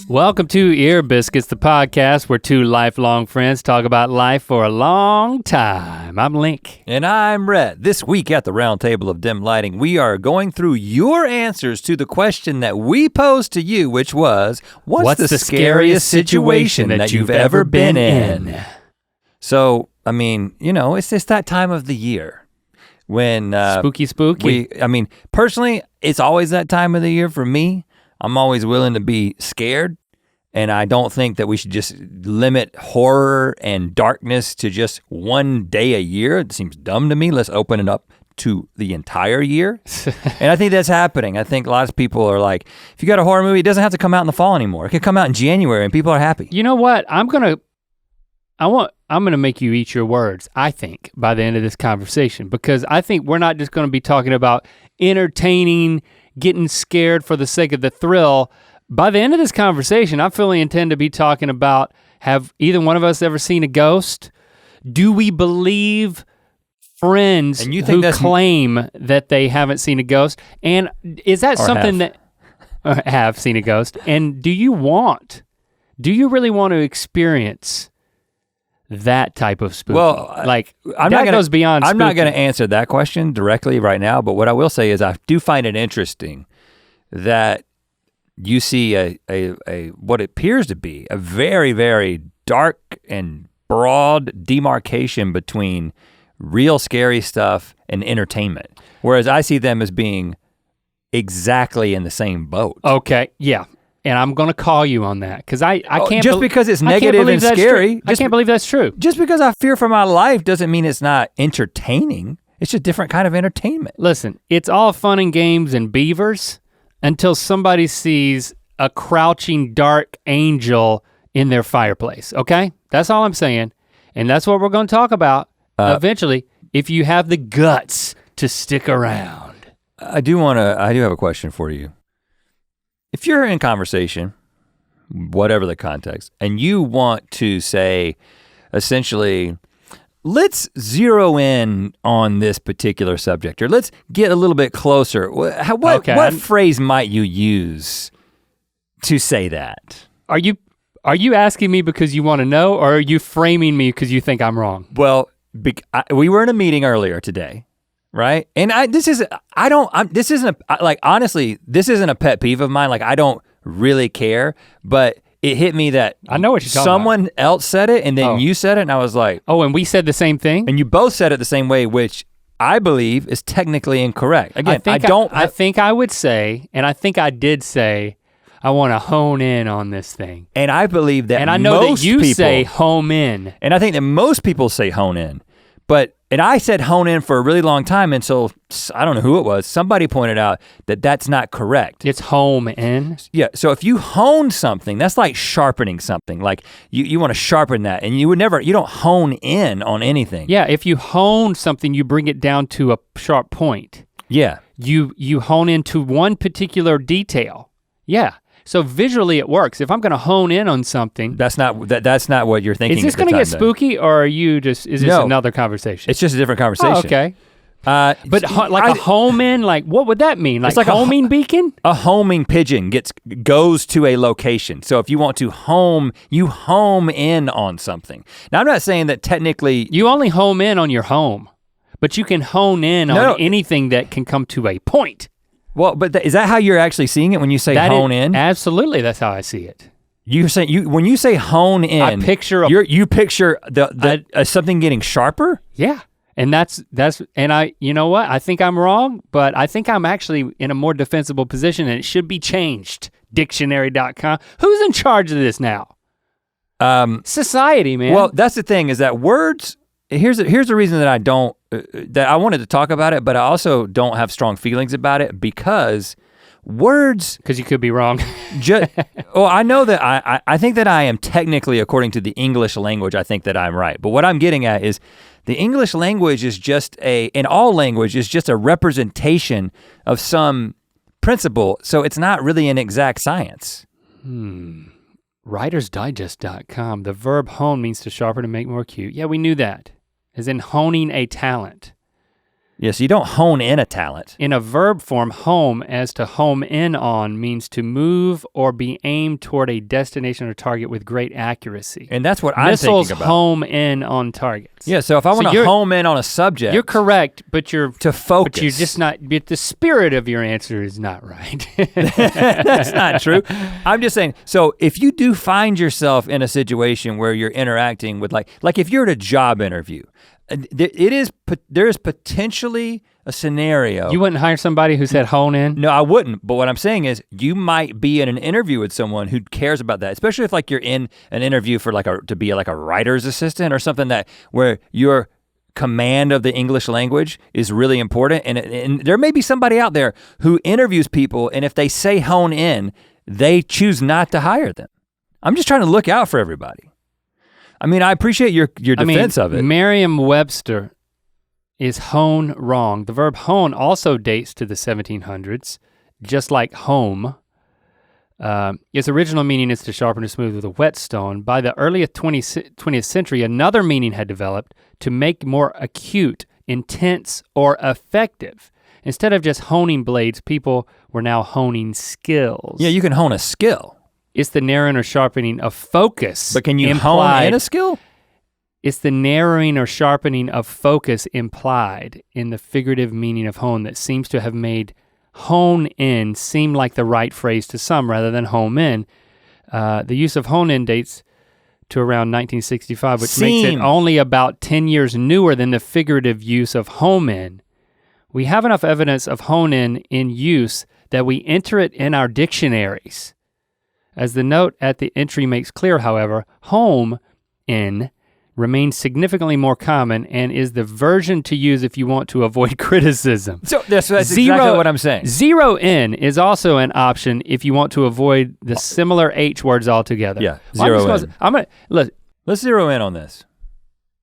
Welcome to Ear Biscuits, the podcast where two lifelong friends talk about life for a long time. I'm Link. And I'm Rhett. This week at the Round Table of Dim Lighting, we are going through your answers to the question that we posed to you, which was, what's the scariest situation that you've ever been in? So, I mean, you know, it's just that time of the year when spooky. Personally, it's always that time of the year for me. I'm always willing to be scared, and I don't think that we should just limit horror and darkness to just one day a year. It seems dumb to me. Let's open it up to the entire year. And I think that's happening. I think lots of people are like, if you got a horror movie, it doesn't have to come out in the fall anymore. It could come out in January and people are happy. You know what? I'm gonna make you eat your words, I think, by the end of this conversation, because I think we're not just gonna be talking about entertaining, getting scared for the sake of the thrill. By the end of this conversation, I fully intend to be talking about, have either one of us ever seen a ghost? Do we believe friends who claim that they haven't seen a ghost? And is that something that have seen a ghost? And do you really want to experience that type of spooky? Well, goes beyond spooky. I'm not gonna answer that question directly right now, but what I will say is I do find it interesting that you see a what appears to be a very, very dark and broad demarcation between real scary stuff and entertainment. Whereas I see them as being exactly in the same boat. Okay, yeah. And I'm gonna call you on that, because I can't just because it's negative and scary. I can't believe that's true. Just because I fear for my life doesn't mean it's not entertaining. It's just a different kind of entertainment. Listen, it's all fun and games and beavers until somebody sees a crouching dark angel in their fireplace, okay? That's all I'm saying. And that's what we're gonna talk about eventually, if you have the guts to stick around. I do have a question for you. If you're in conversation, whatever the context, and you want to say, essentially, let's zero in on this particular subject, or let's get a little bit closer. What phrase might you use to say that? Are you asking me because you want to know, or are you framing me because you think I'm wrong? Well, we were in a meeting earlier today, right? And this isn't a pet peeve of mine. Like, I don't really care, but it hit me that I know what you're talking someone else said it and then you said it, and I was like, oh, and we said the same thing? And you both said it the same way, which I believe is technically incorrect. Again, I think I would say, and I think I did say, I wanna hone in on this thing. And I believe that, and I know that you say home in. And I think that most people say hone in, and I said hone in for a really long time until, I don't know who it was, somebody pointed out that that's not correct. It's home in? Yeah, so if you hone something, that's like sharpening something. Like you wanna sharpen that, and you don't hone in on anything. Yeah, if you hone something, you bring it down to a sharp point. Yeah. You hone into one particular detail. Yeah. So visually it works. If I'm gonna hone in on something. That's not what you're thinking. Is this gonna get spooky, or are you just, is this another conversation? It's just a different conversation. Oh, okay. But a home in, like what would that mean? Like homing beacon? A homing pigeon goes to a location. So if you want to home, you home in on something. Now I'm not saying that technically. You only home in on your home, but you can hone in on anything that can come to a point. Well, but is that how you're actually seeing it when you say hone in? Absolutely, that's how I see it. You're saying when you say hone in, I picture you picture something getting sharper? Yeah, and that's you know what? I think I'm wrong, but I think I'm actually in a more defensible position, and it should be changed. Dictionary.com. Who's in charge of this now? Society, man. Well, that's the thing, is that words. Here's the reason that I don't. That I wanted to talk about it, but I also don't have strong feelings about it, because words. Because you could be wrong. I know that I think that I am technically, according to the English language, I think that I'm right. But what I'm getting at is the English language is just in all language is just a representation of some principle. So it's not really an exact science. WritersDigest.com. The verb hone means to sharpen and make more acute. Yeah, we knew that. As in honing a talent. Yes, you don't hone in a talent. In a verb form, home as to home in on means to move or be aimed toward a destination or target with great accuracy. And that's what Missiles I'm thinking about. home in on targets. Yeah, so if I want to home in on a subject. You're correct, but to focus. But you're just not, but the spirit of your answer is not right. That's not true. I'm just saying, so if you do find yourself in a situation where you're interacting with like if you're at a job interview, there is potentially a scenario. You wouldn't hire somebody who said hone in? No, I wouldn't, but what I'm saying is you might be in an interview with someone who cares about that, especially if like you're in an interview for to be like a writer's assistant or something where your command of the English language is really important, and there may be somebody out there who interviews people, and if they say hone in, they choose not to hire them. I'm just trying to look out for everybody. I mean, I appreciate your defense of it. Merriam-Webster is hone wrong. The verb hone also dates to the 1700s, just like home. Its original meaning is to sharpen or smooth with a whetstone. By the early 20th century, another meaning had developed to make more acute, intense, or effective. Instead of just honing blades, people were now honing skills. Yeah, you can hone a skill. It's the narrowing or sharpening of focus. But can you hone in a skill? It's the narrowing or sharpening of focus implied in the figurative meaning of hone that seems to have made hone in seem like the right phrase to some rather than home in. The use of hone in dates to around 1965, which makes it only about 10 years newer than the figurative use of home in. We have enough evidence of hone in use that we enter it in our dictionaries. As the note at the entry makes clear, however, home in remains significantly more common and is the version to use if you want to avoid criticism. So that's exactly what I'm saying. Zero in is also an option if you want to avoid the similar H words altogether. Yeah, zero in. Let's zero in on this.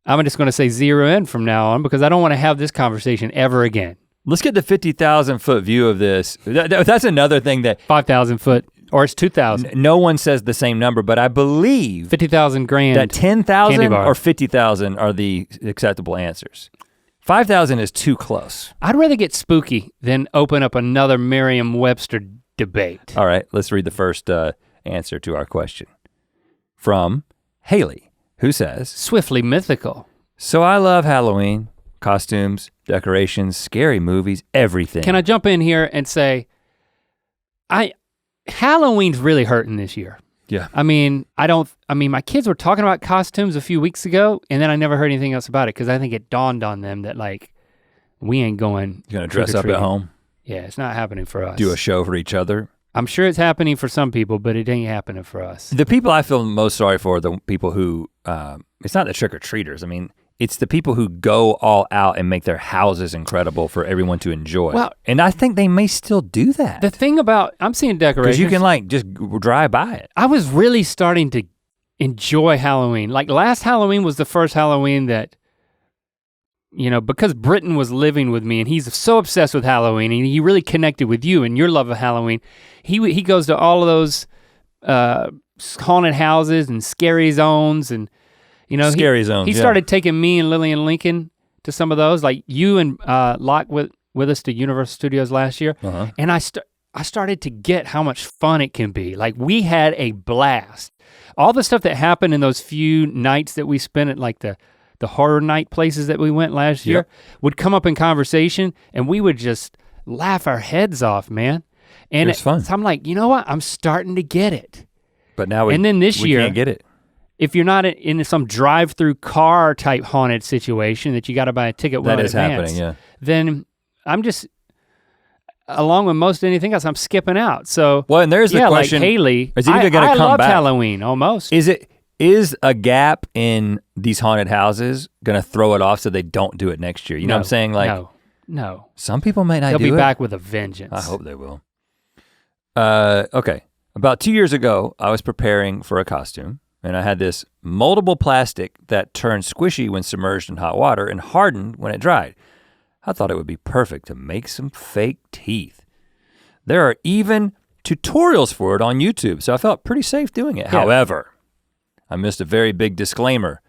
I'm just gonna say zero in from now on because I don't wanna have this conversation ever again. Let's get the 50,000 foot view of this. That's another thing that. 5,000 foot. Or it's 2,000. No one says the same number, but I believe 50,000 grand. That 10,000 or 50,000 are the acceptable answers. 5,000 is too close. I'd rather get spooky than open up another Merriam-Webster debate. All right, let's read the first answer to our question. From Haley, who says, swiftly mythical. So I love Halloween, costumes, decorations, scary movies, everything. Can I jump in here and say, Halloween's really hurting this year. Yeah. I mean, my kids were talking about costumes a few weeks ago and then I never heard anything else about it because I think it dawned on them that like, we ain't going. You're gonna dress up at home? Yeah, it's not happening for us. Do a show for each other? I'm sure it's happening for some people, but it ain't happening for us. The people I feel most sorry for are the people who, it's not the trick-or-treaters. I mean, it's the people who go all out and make their houses incredible for everyone to enjoy. Well, and I think they may still do that. The thing about, I'm seeing decorations. Because you can like just drive by it. I was really starting to enjoy Halloween. Like last Halloween was the first Halloween that, because Britton was living with me and he's so obsessed with Halloween and he really connected with you and your love of Halloween. He goes to all of those haunted houses and scary zones and scary zones. He started taking me and Lillian Lincoln to some of those, like you and Locke with us to Universal Studios last year. Uh-huh. And I started to get how much fun it can be. Like we had a blast. All the stuff that happened in those few nights that we spent at like the horror night places that we went last year would come up in conversation and we would just laugh our heads off, man. And it was fun. So I'm like, you know what? I'm starting to get it. But now we can't get it. If you're not in some drive-through car type haunted situation that you gotta buy a ticket well in advance, happening, yeah. Then I'm just, along with most anything else, I'm skipping out. So well, and there's the question, like Haley, is it even gonna I come love back? Halloween, almost. Is a gap in these haunted houses gonna throw it off so they don't do it next year? You know what I'm saying? Like, no. Some people might not do it. They'll be back with a vengeance. I hope they will. Okay, about 2 years ago, I was preparing for a costume and I had this moldable plastic that turned squishy when submerged in hot water and hardened when it dried. I thought it would be perfect to make some fake teeth. There are even tutorials for it on YouTube, so I felt pretty safe doing it. Yeah. However, I missed a very big disclaimer.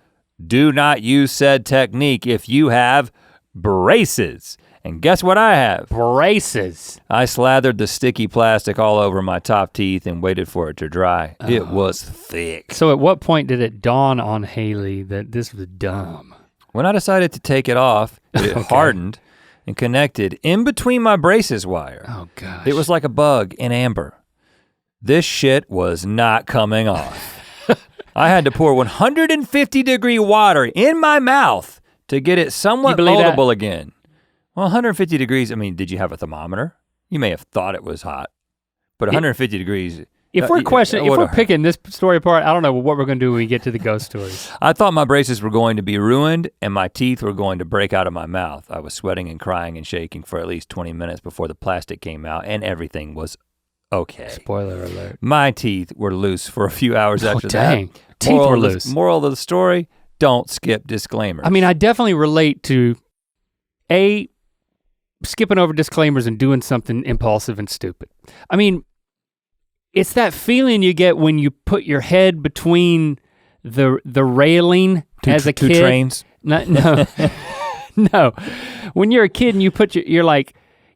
Do not use said technique if you have braces. And guess what I have? Braces. I slathered the sticky plastic all over my top teeth and waited for it to dry. It was thick. So at what point did it dawn on Haley that this was dumb? When I decided to take it off, it hardened and connected in between my braces wire. Oh gosh. It was like a bug in amber. This shit was not coming off. I had to pour 150-degree water in my mouth to get it somewhat moldable again. Well, 150 degrees, I mean, did you have a thermometer? You may have thought it was hot, but 150 degrees. If we're picking this story apart, I don't know what we're gonna do when we get to the ghost stories. I thought my braces were going to be ruined and my teeth were going to break out of my mouth. I was sweating and crying and shaking for at least 20 minutes before the plastic came out and everything was okay. Spoiler alert. My teeth were loose for a few hours after dang. that. Teeth were loose. Moral of the story, don't skip disclaimers. I mean, I definitely relate to skipping over disclaimers and doing something impulsive and stupid. I mean, it's that feeling you get when you put your head between the railing as a kid. Two trains? No, no. When you're a kid and you're like,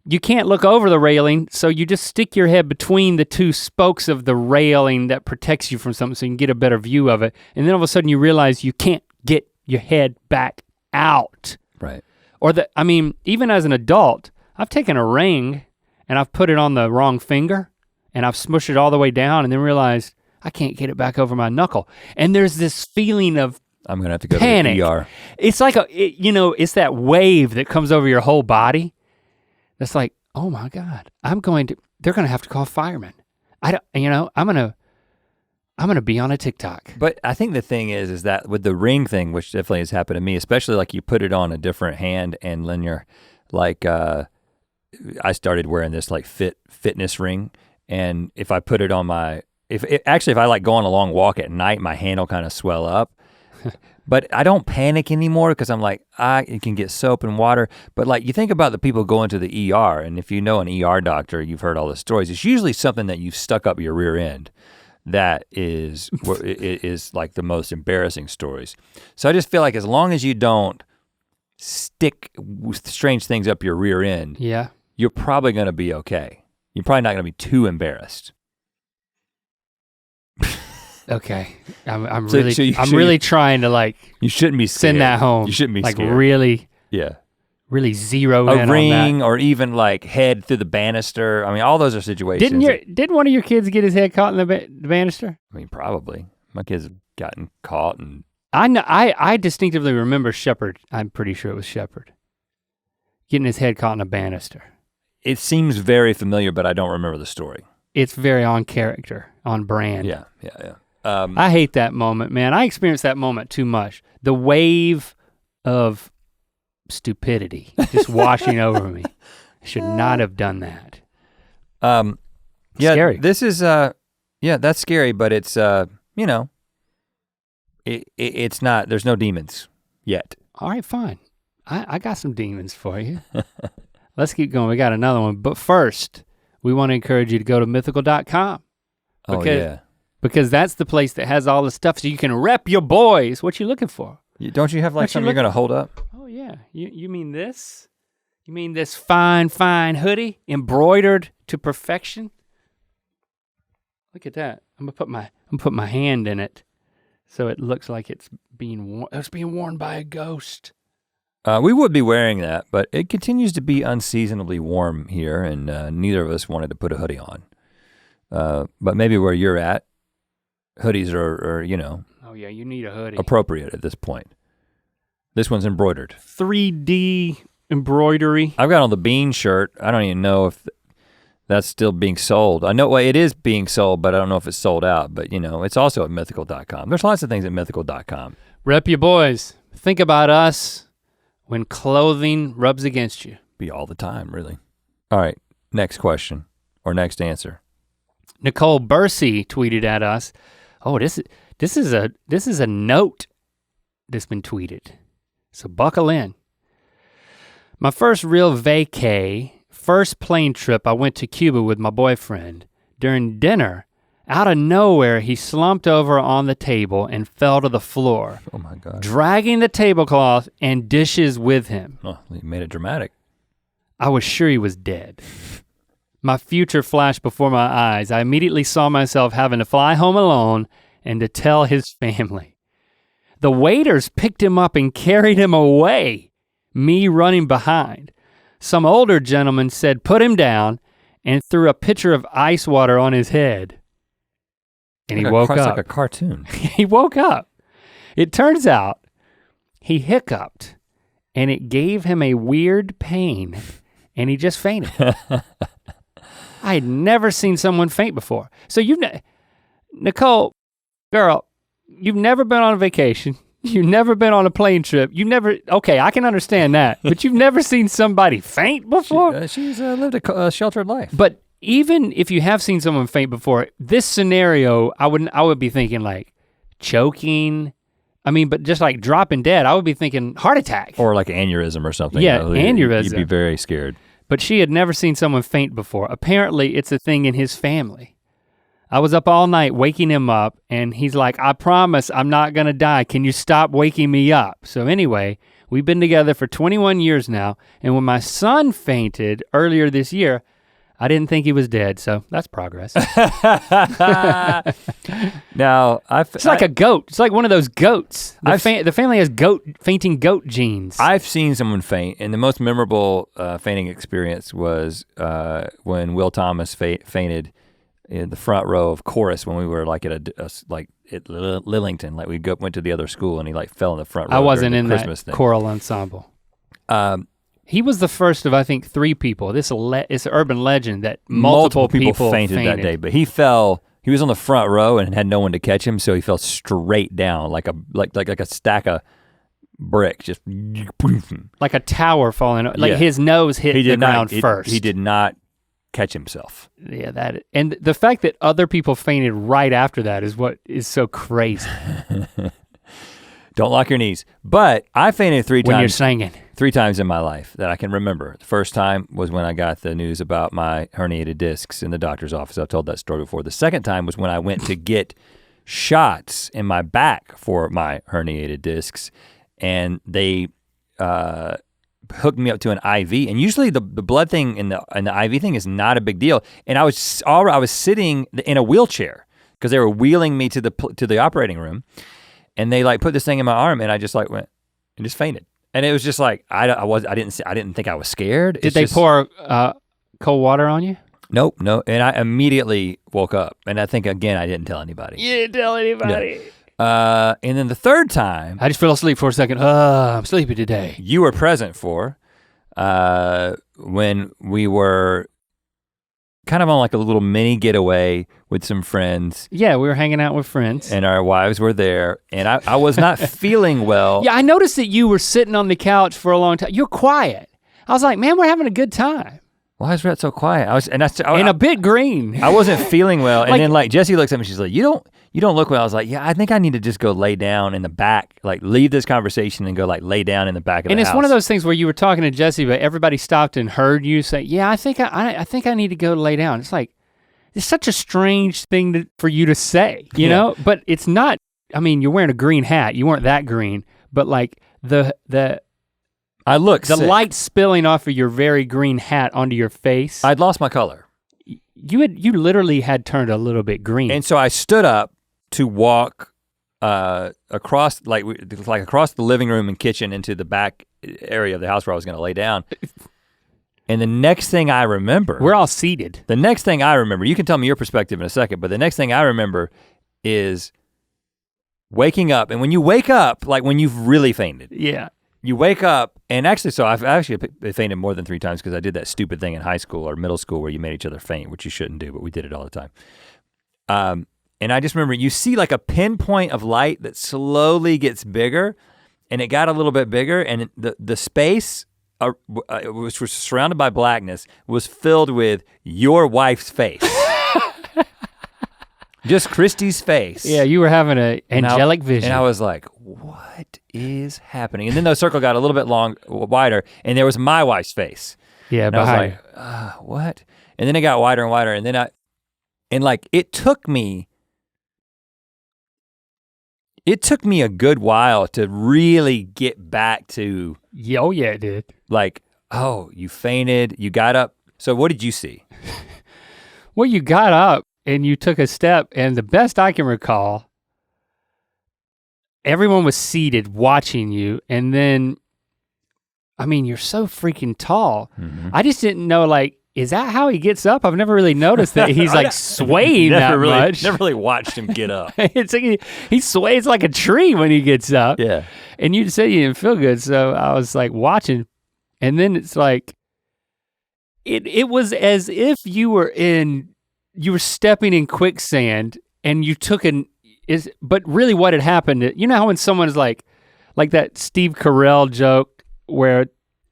you can't look over the railing, so you just stick your head between the two spokes of the railing that protects you from something so you can get a better view of it. And then all of a sudden you realize you can't get your head back out. Right. Or even as an adult, I've taken a ring and I've put it on the wrong finger and I've smushed it all the way down and then realized I can't get it back over my knuckle. And there's this feeling of I'm gonna have to go panic. to the ER. It's like it's that wave that comes over your whole body. That's like, oh my God, they're gonna have to call firemen. I'm gonna be on a TikTok. But I think the thing is that with the ring thing, which definitely has happened to me, especially like you put it on a different hand and then you're like, I started wearing this like fitness ring. And if I put it on if I like go on a long walk at night, my hand will kind of swell up. But I don't panic anymore because I'm like, it can get soap and water. But like you think about the people going to the ER, and if you know an ER doctor, you've heard all the stories, it's usually something that you've stuck up your rear end that is like the most embarrassing stories. So I just feel like as long as you don't stick strange things up your rear end, yeah, you're probably gonna be okay. You're probably not gonna be too embarrassed. Okay, I'm really trying to like. You shouldn't be scared. Send that home. You shouldn't be like scared. Really. Yeah. Really zero in a ring, on that. or even like head through the banister. I mean, all those are situations. Didn't one of your kids get his head caught in the banister? I mean, probably. My kids have gotten caught and. I distinctively remember Shepard. I'm pretty sure it was Shepard getting his head caught in a banister. It seems very familiar, but I don't remember the story. It's very on character, on brand. Yeah. I hate that moment, man. I experienced that moment too much. The wave of stupidity just washing over me. I should not have done that. Yeah, scary. This is that's scary, but it's it's not. There's no demons yet. All right, fine. I got some demons for you. Let's keep going. We got another one, but first we want to encourage you to go to mythical.com. Because that's the place that has all the stuff so you can rep your boys. What you looking for? Don't you have like something you're gonna hold up? Oh yeah, you mean this? You mean this fine hoodie embroidered to perfection? Look at that. I'm gonna put my hand in it so it looks like it's being worn by a ghost. We would be wearing that, but it continues to be unseasonably warm here, and neither of us wanted to put a hoodie on. But maybe where you're at, hoodies are Oh yeah, you need a hoodie. Appropriate at this point. This one's embroidered. 3D embroidery. I've got on the bean shirt. I don't even know if that's still being sold. I know it is being sold, but I don't know if it's sold out. But it's also at mythical.com. There's lots of things at mythical.com. Rep your boys. Think about us when clothing rubs against you. Be all the time, really. All right, next question or next answer. Nicole Bursey tweeted at us. Oh, this is a note that's been tweeted. So buckle in. My first real first plane trip, I went to Cuba with my boyfriend. During dinner, out of nowhere, he slumped over on the table and fell to the floor. Oh my God. Dragging the tablecloth and dishes with him. Oh, he made it dramatic. I was sure he was dead. My future flashed before my eyes. I immediately saw myself having to fly home alone and to tell his family. The waiters picked him up and carried him away, me running behind. Some older gentleman said, "Put him down," and threw a pitcher of ice water on his head. And he woke up. It's like a cartoon. He woke up. It turns out he hiccuped and it gave him a weird pain and he just fainted. I had never seen someone faint before. So Nicole, girl, you've never been on a vacation. You've never been on a plane trip. Okay, I can understand that, but you've never seen somebody faint before? She's lived a sheltered life. But even if you have seen someone faint before, this scenario, I would be thinking like choking. I mean, but just like dropping dead, I would be thinking heart attack. Or like aneurysm or something. Yeah, aneurysm. You'd be very scared. But she had never seen someone faint before. Apparently it's a thing in his family. I was up all night waking him up and he's like, "I promise I'm not gonna die. Can you stop waking me up?" So anyway, we've been together for 21 years now. And when my son fainted earlier this year, I didn't think he was dead, so that's progress. Now, it's like a goat. It's like one of those goats. The family has fainting goat genes. I've seen someone faint, and the most memorable fainting experience was when Will Thomas fainted in the front row of chorus when we were like at Lillington. Like we went to the other school, and he like fell in the front row. I wasn't in Christmas that thing. choral ensemble. He was the first of, I think, 3 people. It's an urban legend that multiple people fainted that day, but he fell. He was on the front row and had no one to catch him, so he fell straight down like a stack of brick, just like a tower falling. Like yeah. his nose hit the ground first. He did not catch himself. Yeah, and the fact that other people fainted right after that is what is so crazy. Don't lock your knees. But I fainted 3 times. When you're singing. 3 times in my life that I can remember. The first time was when I got the news about my herniated discs in the doctor's office. I've told that story before. The second time was when I went to get shots in my back for my herniated discs, and they hooked me up to an IV. And usually the blood thing and the IV thing is not a big deal. And I was sitting in a wheelchair because they were wheeling me to the operating room. And they like put this thing in my arm, and I just like went and just fainted. And it was just like I didn't think I was scared. Did they pour cold water on you? Nope, no. And I immediately woke up, and I think again I didn't tell anybody. You didn't tell anybody. No. And then the third time, I just fell asleep for a second. I'm sleepy today. You were present for when we were kind of on like a little mini getaway with some friends. Yeah, we were hanging out with friends. And our wives were there, and I was not feeling well. Yeah, I noticed that you were sitting on the couch for a long time. You're quiet. I was like, man, we're having a good time. Why is Rhett so quiet? And a bit green. I wasn't feeling well, and then like Jessie looks at me, she's like, you don't look well. I was like, yeah, I think I need to just go lay down in the back, like leave this conversation and go like lay down in the back of the house. And it's one of those things where you were talking to Jessie, but everybody stopped and heard you say, yeah, I think I need to go lay down. It's like, it's such a strange thing for you to say, you know? But it's not, I mean, you're wearing a green hat. You weren't that green, but like I look the sick. light spilling off of your very green hat onto your face. I'd lost my color. You literally had turned a little bit green. And so I stood up to walk across across the living room and kitchen into the back area of the house where I was gonna lay down. And the next thing I remember, we're all seated. The next thing I remember, you can tell me your perspective in a second, but the next thing I remember is waking up. And when you wake up, like when you've really fainted. Yeah. You wake up, and actually, so I've actually fainted more than 3 times because I did that stupid thing in high school or middle school where you made each other faint, which you shouldn't do, but we did it all the time. And I just remember you see like a pinpoint of light that slowly gets bigger, and it got a little bit bigger, and the space, which was surrounded by blackness, was filled with your wife's face. Just Christy's face. Yeah, you were having an angelic vision. And I was like, what is happening? And then the circle got a little bit wider, and there was my wife's face. Yeah, and I was like, what? And then it got wider and wider, and then it took me a good while to really get back to. Oh yeah, it did. Like, oh, you fainted, you got up. So what did you see? Well, you got up and you took a step, and the best I can recall, everyone was seated watching you, and then, I mean, you're so freaking tall. Mm-hmm. I just didn't know, like, is that how he gets up? I've never really noticed that he's like swaying that much. Never really watched him get up. It's like he sways like a tree when he gets up. Yeah. And you said you didn't feel good, so I was like watching, and then it's like, it was as if you were stepping in quicksand, and you took but really what had happened, you know how when someone's like that Steve Carell joke where,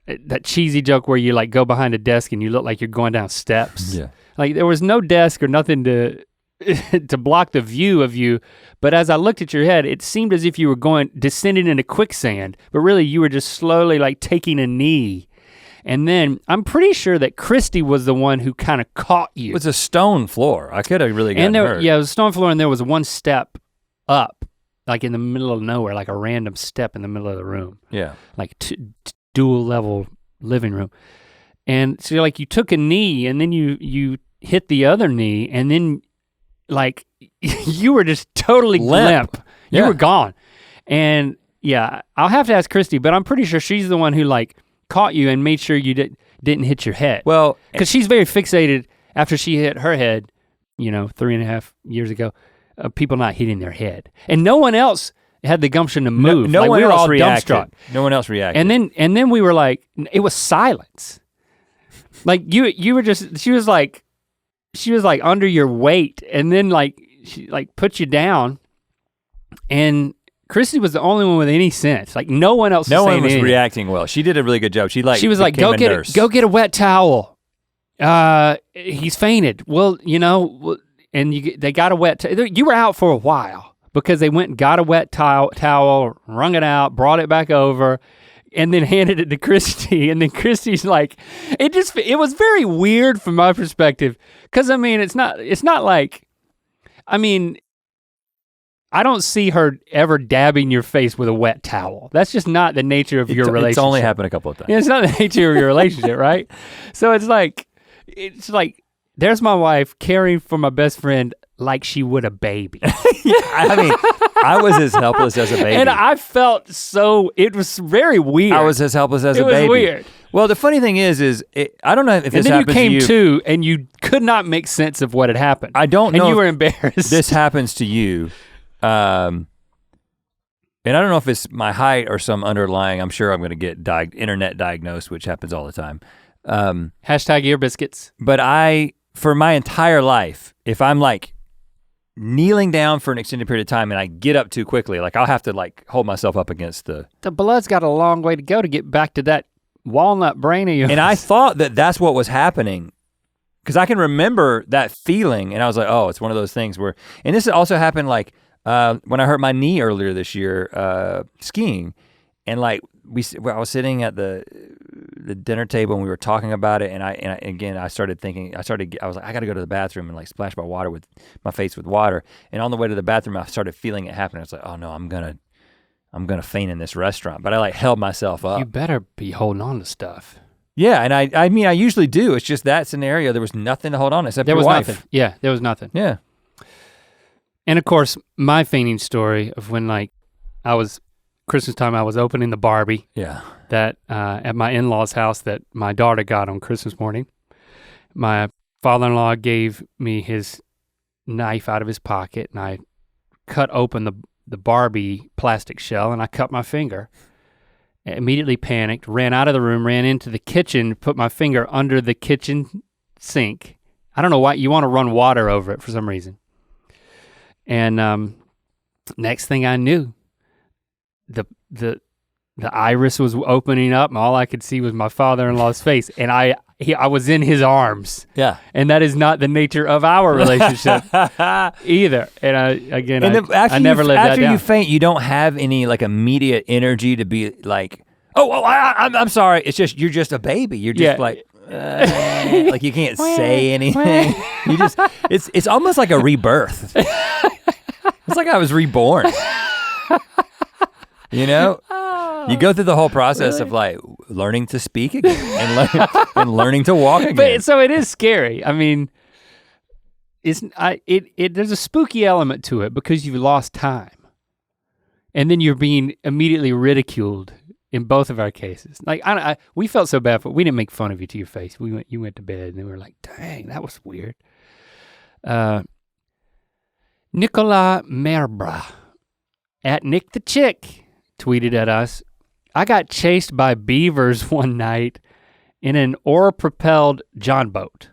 that cheesy joke where you like go behind a desk and you look like you're going down steps. Yeah. Like there was no desk or nothing to block the view of you, but as I looked at your head, it seemed as if you were descending into quicksand, but really you were just slowly like taking a knee. And then I'm pretty sure that Christy was the one who kind of caught you. It was a stone floor. I could have really gotten hurt. Yeah, it was a stone floor, and there was one step up, like in the middle of nowhere, like a random step in the middle of the room. Yeah. Like dual level living room. And so like you took a knee, and then you hit the other knee, and then like you were just totally limp. You were gone. And yeah, I'll have to ask Christy, but I'm pretty sure she's the one who like caught you and made sure you didn't hit your head. Well, because she's very fixated after she hit her head, 3.5 years ago, people not hitting their head. And no one else had the gumption to move. No like, one we were else all reacted. dumbstruck. No one else reacted. And then we were like, it was silence. Like you were just, she was like under your weight, and then like she like put you down, and Christy was the only one with any sense. Like no one else. No one was anything. reacting well. She did a really good job. She was like, go get a wet towel. He's fainted. Well, and they got a wet towel. You were out for a while because they went and got a wet towel, wrung it out, brought it back over, and then handed it to Christy. And then Christy's like, it was very weird from my perspective. Cause I mean, it's not like, I mean, I don't see her ever dabbing your face with a wet towel. That's just not the nature of your relationship. It's only happened a couple of times. Yeah, it's not the nature of your relationship, right? So it's like, there's my wife caring for my best friend like she would a baby. I mean, I was as helpless as a baby. And I felt it was very weird. I was as helpless as a baby. It was weird. Well, the funny thing is I don't know if this happens to you. And then you came to, and you could not make sense of what had happened. I don't know. And you were embarrassed. This happens to you. And I don't know if it's my height or some underlying, I'm sure I'm gonna get internet diagnosed, which happens all the time. Hashtag Ear Biscuits. But for my entire life, if I'm like kneeling down for an extended period of time and I get up too quickly, like I'll have to like hold myself up against the blood's got a long way to go to get back to that walnut brain of yours. And I thought that that's what was happening, because I can remember that feeling, and I was like, oh, it's one of those things where, and this also happened like, when I hurt my knee earlier this year, skiing, and like I was sitting at the dinner table and we were talking about it, and I started thinking, I was like, I gotta go to the bathroom and like splash my face with water, and on the way to the bathroom I started feeling it happen. I was like, oh no, I'm gonna faint in this restaurant, but I like held myself up. You better be holding on to stuff. Yeah, and I mean I usually do. It's just that scenario, there was nothing to hold on except your wife. Nothing. Yeah, there was nothing. Yeah. And of course, my fainting story of when like Christmas time, I was opening the Barbie. Yeah. That at my in-laws' house that my daughter got on Christmas morning. My father-in-law gave me his knife out of his pocket, and I cut open the Barbie plastic shell, and I cut my finger. I immediately panicked, ran out of the room, ran into the kitchen, put my finger under the kitchen sink. I don't know why, you want to run water over it for some reason. And next thing I knew, the iris was opening up, and all I could see was my father-in-law's face, and I was in his arms. Yeah. And that is not the nature of our relationship either. And I never lived that down. After you faint, you don't have any like immediate energy to be like, I'm sorry. It's just, you're just a baby. You're just like you can't say anything. You just, it's almost like a rebirth. It's like I was reborn. You know? You go through the whole process of like learning to speak again and learning to walk again. But so it is scary. I mean, there's a spooky element to it because you've lost time. And then you're being immediately ridiculed in both of our cases. Like we felt so bad, but we didn't make fun of you to your face. You went to bed and we were like, dang, that was weird. Nicola Merbra at Nick the Chick tweeted at us, I got chased by beavers one night in an oar-propelled John boat.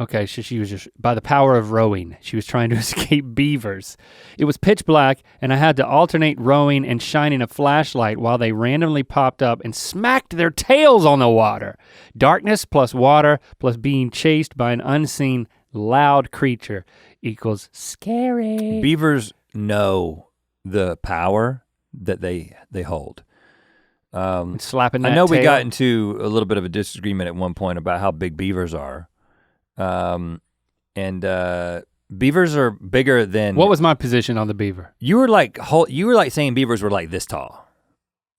Okay, so she was just, by the power of rowing, she was trying to escape beavers. It was pitch black and I had to alternate rowing and shining a flashlight while they randomly popped up and smacked their tails on the water. Darkness plus water plus being chased by an unseen loud creature equals scary. Beavers know the power that they hold. Slapping that I know tail. we got into a little bit of a disagreement at one point about how big beavers are. Beavers are bigger than. What was my position on the beaver? You were like saying beavers were like this tall.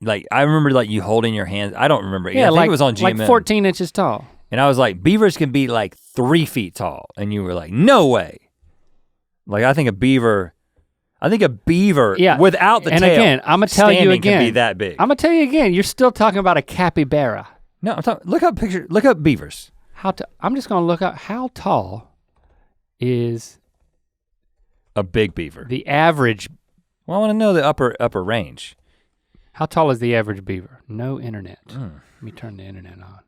Like I remember like you holding your hands. I don't remember. Yeah, I think it was on GMM. Like 14 inches tall. And I was like, beavers can be like 3 feet tall. And you were like, no way. Like I think a beaver without the tail. And again, I'm gonna tell you again. Can be that big. I'm gonna tell you again, you're still talking about a capybara. No, I'm talking, look up beavers. I'm just gonna look up how tall is a big beaver. The average. Well, I wanna know the upper range. How tall is the average beaver? No internet. Let me turn the internet on.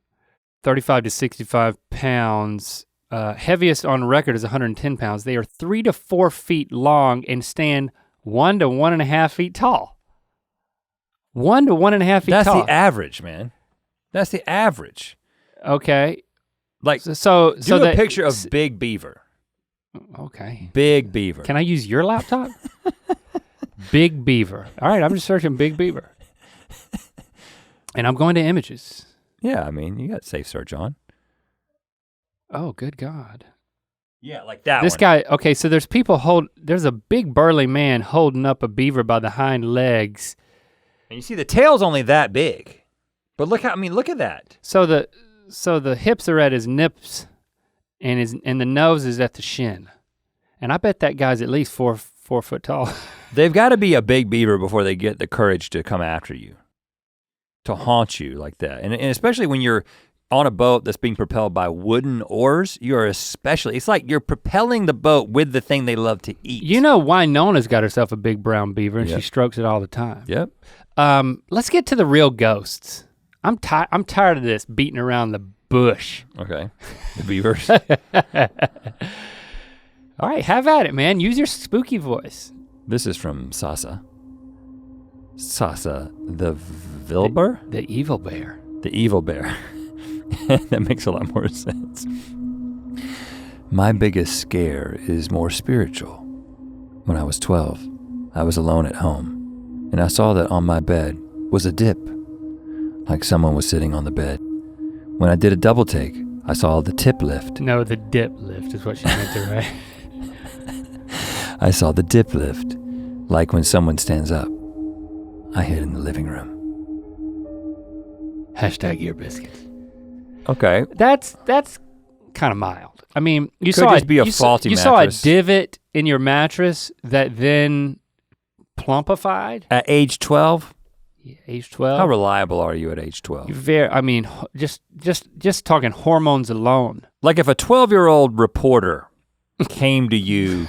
35 to 65 pounds. Heaviest on record is 110 pounds. They are 3 to 4 feet long and stand 1 to 1.5 feet tall. 1 to 1.5 feet tall. That's the average, man. That's the average. Okay. Like so a picture of big beaver. Okay. Big beaver. Can I use your laptop? Big beaver. All right, I'm just searching big beaver. And I'm going to images. Yeah, I mean, you got safe search on. Oh, good God. Yeah, like that This one. guy, okay, so there's a big burly man holding up a beaver by the hind legs. And you see the tail's only that big. But look at that. So the hips are at his nips and the nose is at the shin. And I bet that guy's at least four foot tall. They've got to be a big beaver before they get the courage to come after you, to haunt you like that. And especially when you're on a boat that's being propelled by wooden oars, it's like you're propelling the boat with the thing they love to eat. You know Winona's got herself a big brown beaver and she strokes it all the time. Yep. Let's get to the real ghosts. I'm tired of this beating around the bush. Okay, the beavers. All right, have at it, man. Use your spooky voice. This is from Sasa. Sasa the Vilber? The evil bear. The evil bear. That makes a lot more sense. My biggest scare is more spiritual. When I was 12, I was alone at home, and I saw that on my bed was a dip, like someone was sitting on the bed. When I did a double take, I saw the tip lift. No, the dip lift is what she meant to write. I saw the dip lift, like when someone stands up. I hid in the living room. Hashtag Ear Biscuits. Okay. That's kind of mild. I mean, you Could just be a faulty you mattress. saw a divot in your mattress that then plumpified? At age 12? Yeah, age 12. How reliable are you at age 12? I mean, just talking hormones alone. Like if a 12-year-old reporter came to you,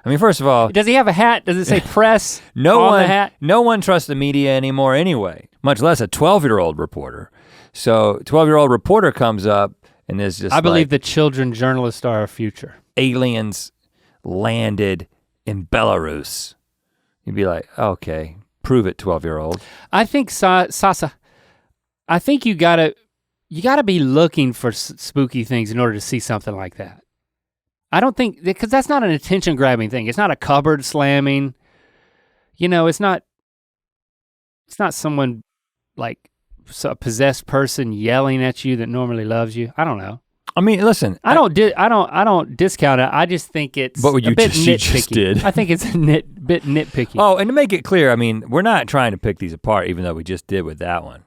I mean, first of all, does he have a hat? Does it say press on the hat? No one trusts the media anymore anyway, much less a 12-year-old reporter. So 12-year-old reporter comes up and is just I believe the children journalists are our future. Aliens landed in Belarus. You'd be like, okay, prove it, 12-year-old. I think Sasa, I think you gotta be looking for spooky things in order to see something like that. I don't think, because that's not an attention grabbing thing. It's not a cupboard slamming. You know, it's not someone like a possessed person yelling at you that normally loves you. I don't know. I mean, listen. I don't discount it. I just think it's what would you a bit you just nitpicky. did. I think it's a bit bit nitpicky. Oh, and to make it clear, I mean, we're not trying to pick these apart, even though we just did with that one.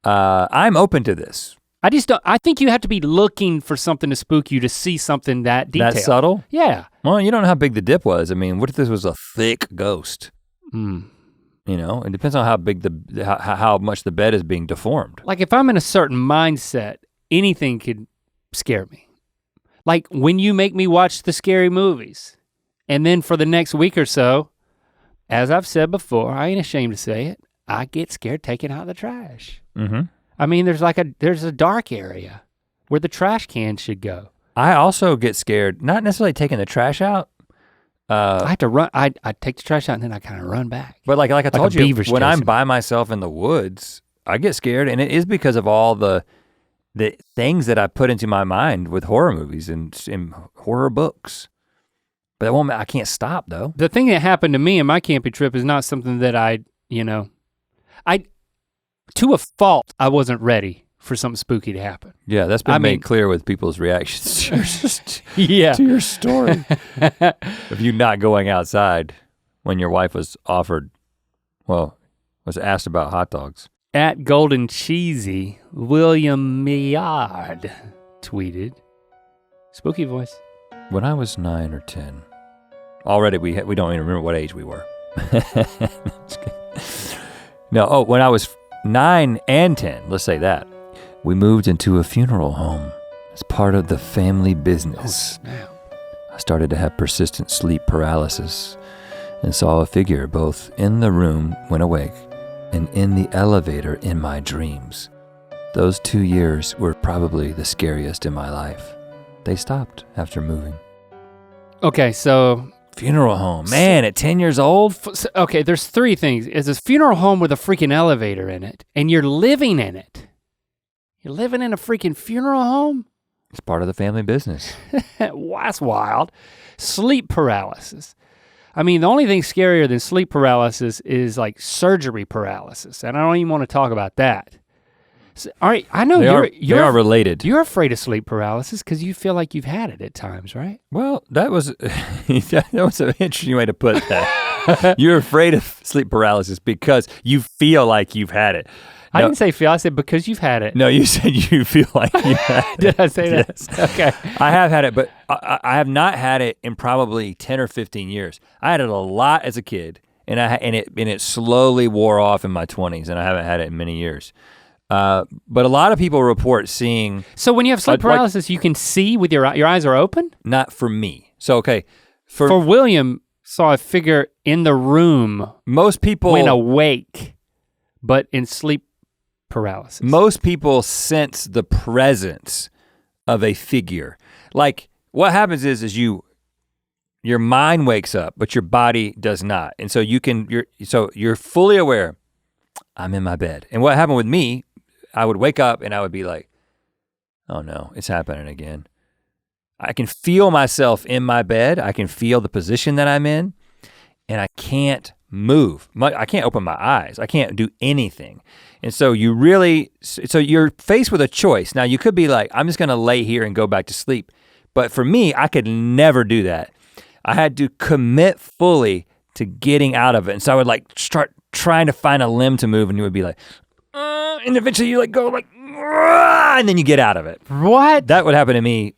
I'm open to this. I think you have to be looking for something to spook you to see something that detailed. That subtle? Yeah. Well, you don't know how big the dip was. I mean, what if this was a thick ghost? Mm. You know, it depends on how big how much the bed is being deformed. Like if I'm in a certain mindset, anything could scare me. Like when you make me watch the scary movies, and then for the next week or so, as I've said before, I ain't ashamed to say it, I get scared taking out the trash. Mm-hmm. I mean, there's a dark area where the trash can should go. I also get scared, not necessarily taking the trash out. I have to run, I take the trash out and then I kind of run back. But like I told you, when I'm chasing by myself in the woods, I get scared, and it is because of all the things that I put into my mind with horror movies and horror books. But I can't stop though. The thing that happened to me in my camping trip is not something that to a fault, I wasn't ready for something spooky to happen. Yeah, that's been made clear with people's reactions to your story. Of you not going outside when your wife was asked about hot dogs. At Golden Cheesy, William Millard tweeted, spooky voice. When I was 9 or 10, already we don't even remember what age we were. When I was 9 and 10, let's say that, we moved into a funeral home as part of the family business. Oh, snap. I started to have persistent sleep paralysis and saw a figure both in the room when awake and in the elevator in my dreams. Those 2 years were probably the scariest in my life. They stopped after moving. Okay, so. Funeral home, man, at 10 years old? Okay, there's 3 things. It's a funeral home with a freaking elevator in it, and you're living in it. You're living in a freaking funeral home? It's part of the family business. That's wild. Sleep paralysis. I mean, the only thing scarier than sleep paralysis is like surgery paralysis, and I don't even want to talk about that. So, all right, I know they are related. You're afraid of sleep paralysis because you feel like you've had it at times, right? Well, that was an interesting way to put that. You're afraid of sleep paralysis because you feel like you've had it. I didn't say feel, I said because you've had it. No, you said you feel like you've had it. Did I say that? Yes. Okay. I have had it, but I have not had it in probably 10 or 15 years. I had it a lot as a kid, and it slowly wore off in my 20s, and I haven't had it in many years. But a lot of people report seeing. So when you have sleep paralysis, you can see with your eyes are open? Not for me. So okay, for William, saw a figure in the room. Most people when awake, but in sleep paralysis. Most people sense the presence of a figure. Like what happens is your mind wakes up, but your body does not, and so you're fully aware. I'm in my bed, and what happened with me? I would wake up and I would be like, oh no, it's happening again. I can feel myself in my bed. I can feel the position that I'm in, and I can't move. I can't open my eyes. I can't do anything. And so you're faced with a choice. Now you could be like, I'm just gonna lay here and go back to sleep. But for me, I could never do that. I had to commit fully to getting out of it. And so I would like start trying to find a limb to move, and you would be like, and eventually you go like, and then you get out of it. What? That would happen to me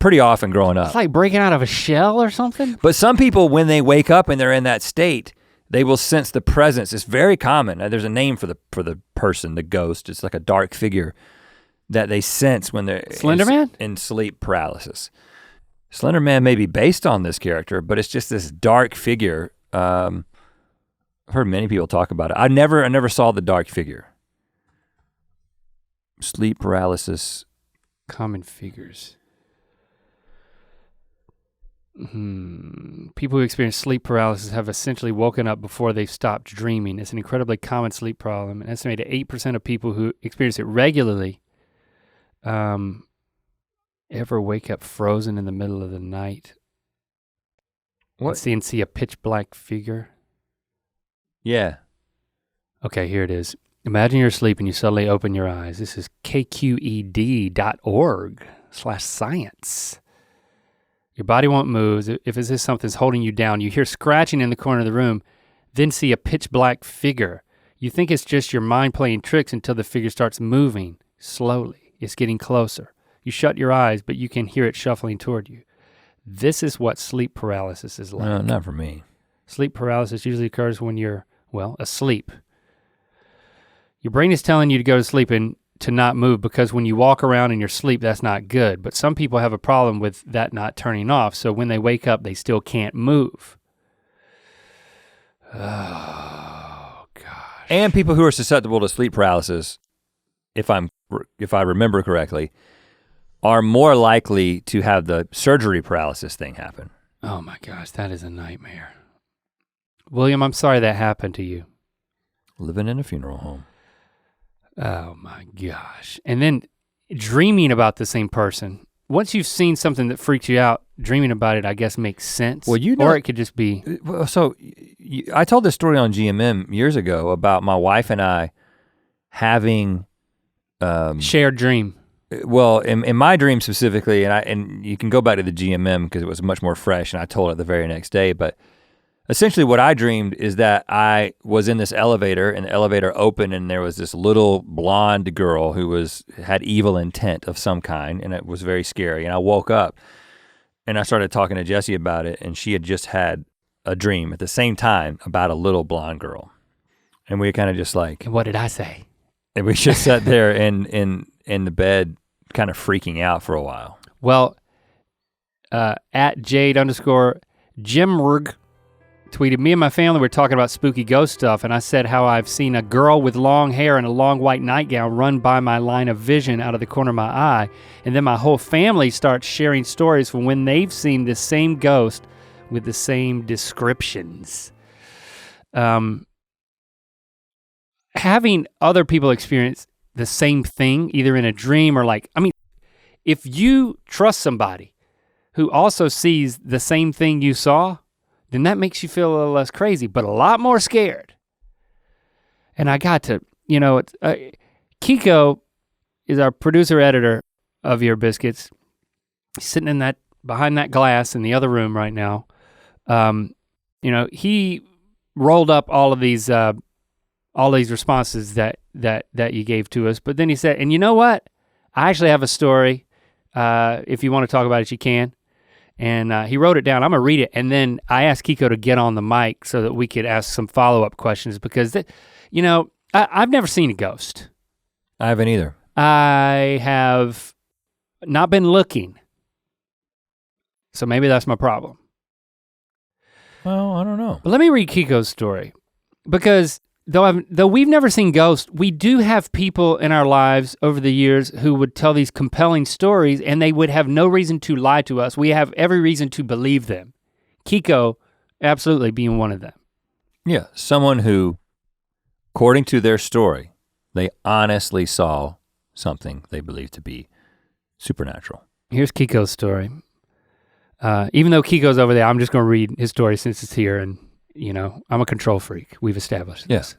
pretty often growing up. It's like breaking out of a shell or something? But some people, when they wake up and they're in that state, they will sense the presence. It's very common. There's a name for the person, the ghost. It's like a dark figure that they sense when they're Slender Man? In sleep paralysis. Slender Man may be based on this character, but it's just this dark figure. I've heard many people talk about it. I never saw the dark figure. Sleep paralysis. Common figures. People who experience sleep paralysis have essentially woken up before they've stopped dreaming. It's an incredibly common sleep problem. An estimated 8% of people who experience it regularly ever wake up frozen in the middle of the night. What? See a pitch black figure. Yeah. Okay, here it is. Imagine you're asleep and you suddenly open your eyes. This is kqed.org/science. Your body won't move. If it's just something's holding you down, you hear scratching in the corner of the room, then see a pitch black figure. You think it's just your mind playing tricks until the figure starts moving slowly. It's getting closer. You shut your eyes, but you can hear it shuffling toward you. This is what sleep paralysis is like. No, not for me. Sleep paralysis usually occurs when you're, asleep. Your brain is telling you to go to sleep and to not move because when you walk around in your sleep, that's not good. But some people have a problem with that not turning off. So when they wake up, they still can't move. Oh, gosh. And people who are susceptible to sleep paralysis, if I remember correctly, are more likely to have the surgery paralysis thing happen. Oh my gosh, that is a nightmare. William, I'm sorry that happened to you. Living in a funeral home. Oh my gosh. And then dreaming about the same person. Once you've seen something that freaks you out, dreaming about it, I guess, makes sense. Well, or it could just be. So I told this story on GMM years ago about my wife and I having shared dream. Well, in my dream specifically, and you can go back to the GMM because it was much more fresh and I told it the very next day, but essentially what I dreamed is that I was in this elevator and the elevator opened and there was this little blonde girl who had evil intent of some kind and it was very scary. And I woke up and I started talking to Jessie about it and she had just had a dream at the same time about a little blonde girl. And we kind of just like. And what did I say? And we just sat there in the bed kind of freaking out for a while. Well, at Jade_Jimrg tweeted, me and my family were talking about spooky ghost stuff and I said how I've seen a girl with long hair and a long white nightgown run by my line of vision out of the corner of my eye. And then my whole family starts sharing stories from when they've seen the same ghost with the same descriptions. Having other people experience the same thing, either in a dream or if you trust somebody who also sees the same thing you saw, then that makes you feel a little less crazy, but a lot more scared. And I got to, Kiko is our producer editor of Ear Biscuits. He's sitting behind that glass in the other room right now. He rolled up all these responses that you gave to us, but then he said, and you know what? I actually have a story. If you want to talk about it, you can. And he wrote it down. I'm gonna read it, and then I asked Kiko to get on the mic so that we could ask some follow-up questions because, I've never seen a ghost. I haven't either. I have not been looking, so maybe that's my problem. Well, I don't know. But let me read Kiko's story because though we've never seen ghosts, we do have people in our lives over the years who would tell these compelling stories and they would have no reason to lie to us. We have every reason to believe them. Kiko absolutely being one of them. Yeah, someone who, according to their story, they honestly saw something they believe to be supernatural. Here's Kiko's story. Even though Kiko's over there, I'm just gonna read his story since it's here and I'm a control freak. We've established this. Yes.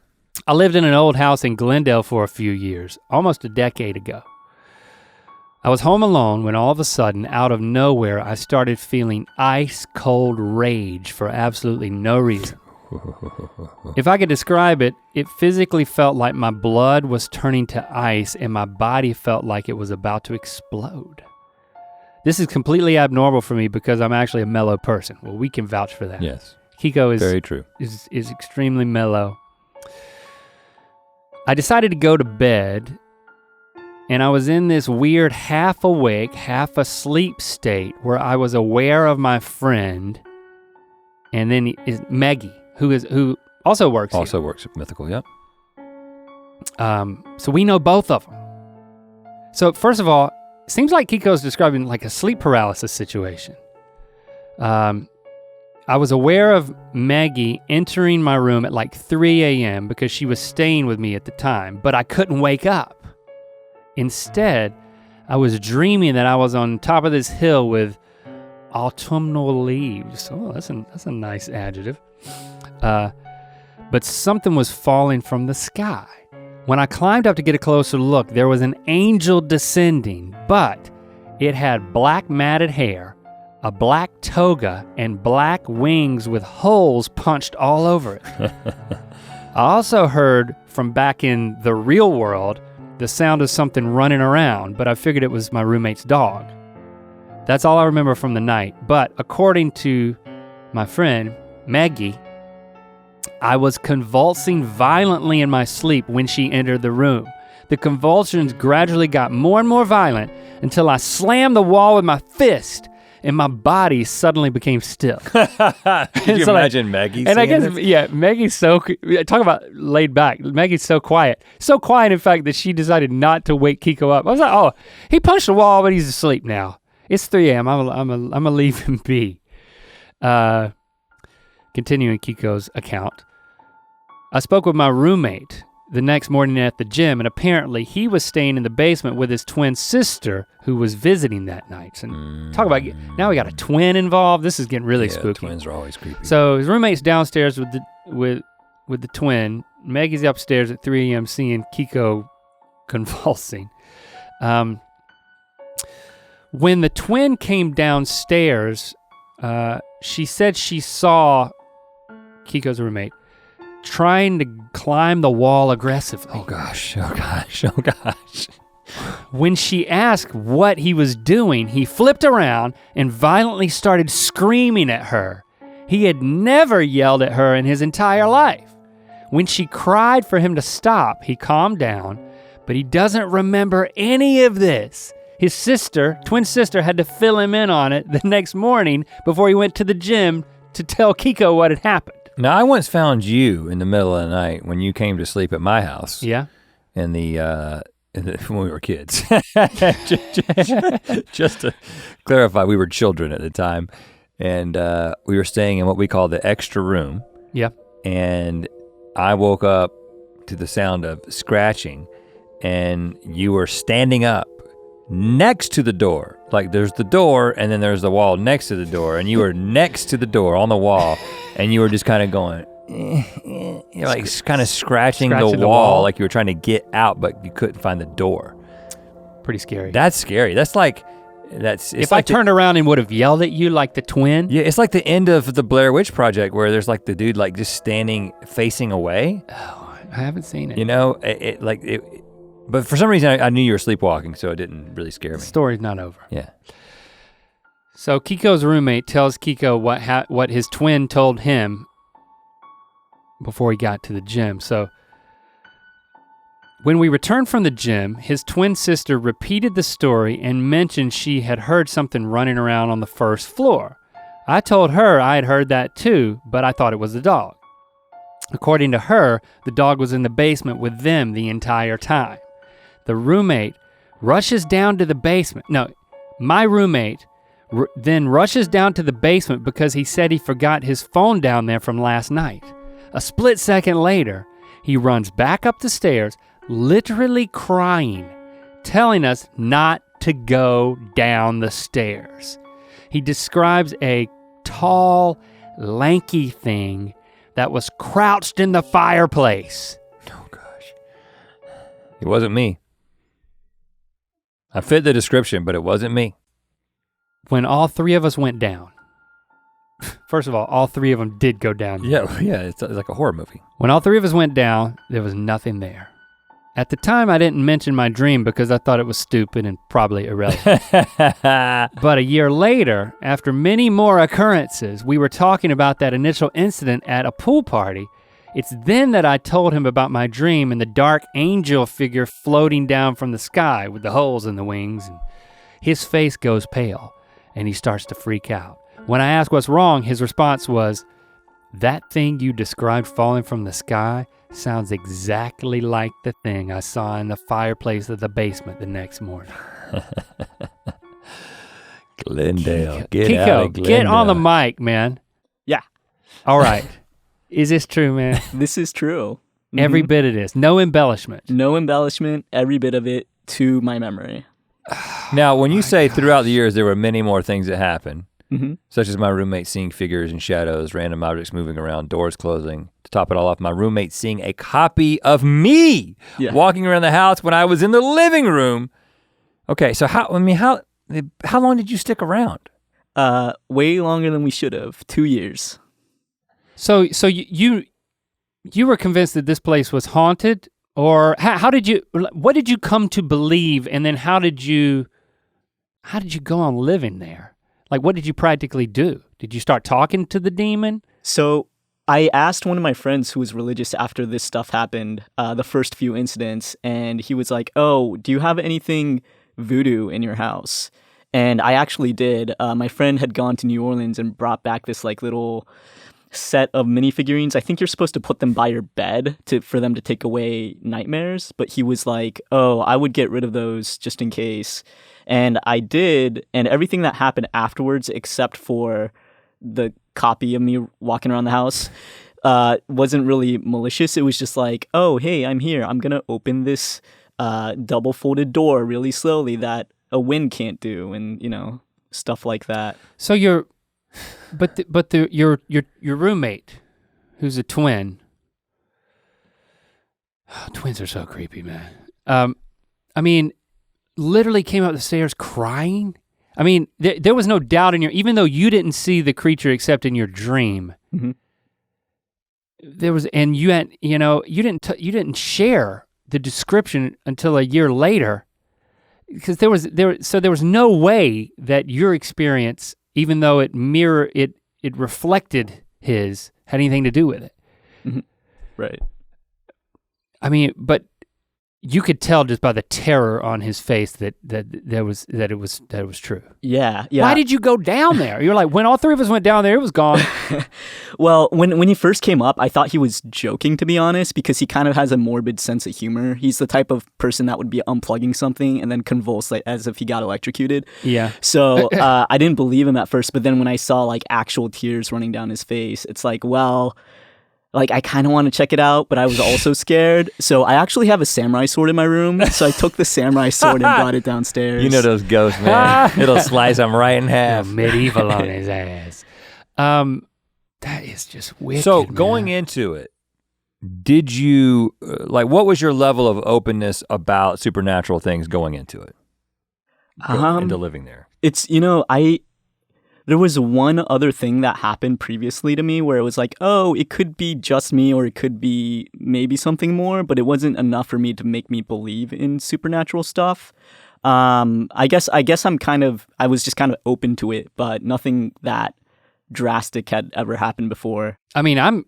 I lived in an old house in Glendale for a few years, almost a decade ago. I was home alone when all of a sudden, out of nowhere, I started feeling ice cold rage for absolutely no reason. If I could describe it, it physically felt like my blood was turning to ice and my body felt like it was about to explode. This is completely abnormal for me because I'm actually a mellow person. Well, we can vouch for that. Yes. Kiko is very true. Is extremely mellow. I decided to go to bed and I was in this weird half awake, half asleep state where I was aware of my friend and then is Maggie, who also works Also here. works at Mythical, yep. So we know both of them. So first of all, it seems like Kiko's describing like a sleep paralysis situation. I was aware of Maggie entering my room at like 3 a.m. because she was staying with me at the time, but I couldn't wake up. Instead, I was dreaming that I was on top of this hill with autumnal leaves. Oh, that's a nice adjective. But something was falling from the sky. When I climbed up to get a closer look, there was an angel descending, but it had black matted hair, a black toga, and black wings with holes punched all over it. I also heard from back in the real world the sound of something running around, but I figured it was my roommate's dog. That's all I remember from the night, but according to my friend, Maggie, I was convulsing violently in my sleep when she entered the room. The convulsions gradually got more and more violent until I slammed the wall with my fist and my body suddenly became still. Can you imagine Maggie And I guess, this? yeah, Maggie's talk about laid back. Maggie's so quiet. So quiet, in fact, that she decided not to wake Kiko up. I was like, oh, he punched the wall, but he's asleep now. It's 3 a.m., I'm gonna leave him be. Continuing Kiko's account. I spoke with my roommate the next morning at the gym, and apparently he was staying in the basement with his twin sister who was visiting that night. And talk about, now we got a twin involved. This is getting really spooky. Twins are always creepy. So his roommate's downstairs with the twin. Maggie's upstairs at 3 a.m. seeing Kiko convulsing. When the twin came downstairs, she said she saw Kiko's roommate trying to climb the wall aggressively. Oh gosh, oh gosh, oh gosh. When she asked what he was doing, he flipped around and violently started screaming at her. He had never yelled at her in his entire life. When she cried for him to stop, he calmed down, but he doesn't remember any of this. His sister, twin sister, had to fill him in on it the next morning before he went to the gym to tell Kiko what had happened. Now I once found you in the middle of the night when you came to sleep at my house. Yeah. When we were kids. just to clarify, we were children at the time, and we were staying in what we call the extra room. Yeah. And I woke up to the sound of scratching, and you were standing up next to the door. Like there's the door and then there's the wall next to the door, and you were next to the door on the wall, and you were just kind of going, like kind of scratching the wall like you were trying to get out, but you couldn't find the door. Pretty scary. That's scary. That's like, if I turned around and would have yelled at you like the twin. Yeah, it's like the end of the Blair Witch Project where there's like the dude like just standing facing away. Oh, I haven't seen it. You know, but for some reason I knew you were sleepwalking, so it didn't really scare me. The story's not over. Yeah. So Kiko's roommate tells Kiko what his twin told him before he got to the gym. So when we returned from the gym, his twin sister repeated the story and mentioned she had heard something running around on the first floor. I told her I had heard that too, but I thought it was the dog. According to her, the dog was in the basement with them the entire time. The roommate rushes down to the basement. No, my roommate then rushes down to the basement because he said he forgot his phone down there from last night. A split second later, he runs back up the stairs, literally crying, telling us not to go down the stairs. He describes a tall, lanky thing that was crouched in the fireplace. Oh gosh. It wasn't me. I fit the description, but it wasn't me. When all three of us went down, first of all three of them did go down. Yeah, it's like a horror movie. When all three of us went down, there was nothing there. At the time, I didn't mention my dream because I thought it was stupid and probably irrelevant. But a year later, after many more occurrences, we were talking about that initial incident at a pool party. It's then that I told him about my dream and the dark angel figure floating down from the sky with the holes in the wings. And his face goes pale and he starts to freak out. When I asked what's wrong, his response was, "That thing you described falling from the sky sounds exactly like the thing I saw in the fireplace of the basement the next morning." Glendale, Kiko, get on the mic, man. Yeah. All right. Is this true, man? This is true. Every bit of this, no embellishment. No embellishment, every bit of it to my memory. Now, when you say throughout the years there were many more things that happened, such as my roommate seeing figures and shadows, random objects moving around, doors closing. To top it all off, my roommate seeing a copy of me walking around the house when I was in the living room. Okay, so how long did you stick around? Way longer than we should have. 2 years. So you were convinced that this place was haunted, or what did you come to believe, and then how did you go on living there? Like, what did you practically do? Did you start talking to the demon? So I asked one of my friends who was religious after this stuff happened, the first few incidents, and he was like, "Oh, do you have anything voodoo in your house?" And I actually did. My friend had gone to New Orleans and brought back this like little set of minifigurines. I think you're supposed to put them by your bed for them to take away nightmares. But he was like, "Oh, I would get rid of those just in case." And I did. And everything that happened afterwards, except for the copy of me walking around the house, wasn't really malicious. It was just like, "Oh, hey, I'm here. I'm going to open this double folded door really slowly that a wind can't do," and stuff like that. So your roommate, who's a twin. Twins are so creepy, man. I mean, literally came up the stairs crying. I mean, there was no doubt even though you didn't see the creature except in your dream. Mm-hmm. There was, and you didn't share the description until a year later. Because there was no way that your experience, even though it reflected his, had anything to do with it. Mm-hmm. Right. I mean, but you could tell just by the terror on his face that it was true. Yeah. Why did you go down there? You're like, when all three of us went down there, it was gone. Well, when he first came up, I thought he was joking, to be honest, because he kind of has a morbid sense of humor. He's the type of person that would be unplugging something and then convulse like as if he got electrocuted. Yeah. So I didn't believe him at first, but then when I saw like actual tears running down his face, it's like, well, like I kind of want to check it out, but I was also scared. So I actually have a samurai sword in my room. So I took the samurai sword and brought it downstairs. You know those ghosts, man. It'll slice them right in half. Medieval on his ass. That is just wicked. So going into it, did you, what was your level of openness about supernatural things going into it? Into living there? It's, there was one other thing that happened previously to me where it was like, oh, it could be just me or it could be maybe something more, but it wasn't enough for me to make me believe in supernatural stuff. I guess I was just kind of open to it, but nothing that drastic had ever happened before. I mean, I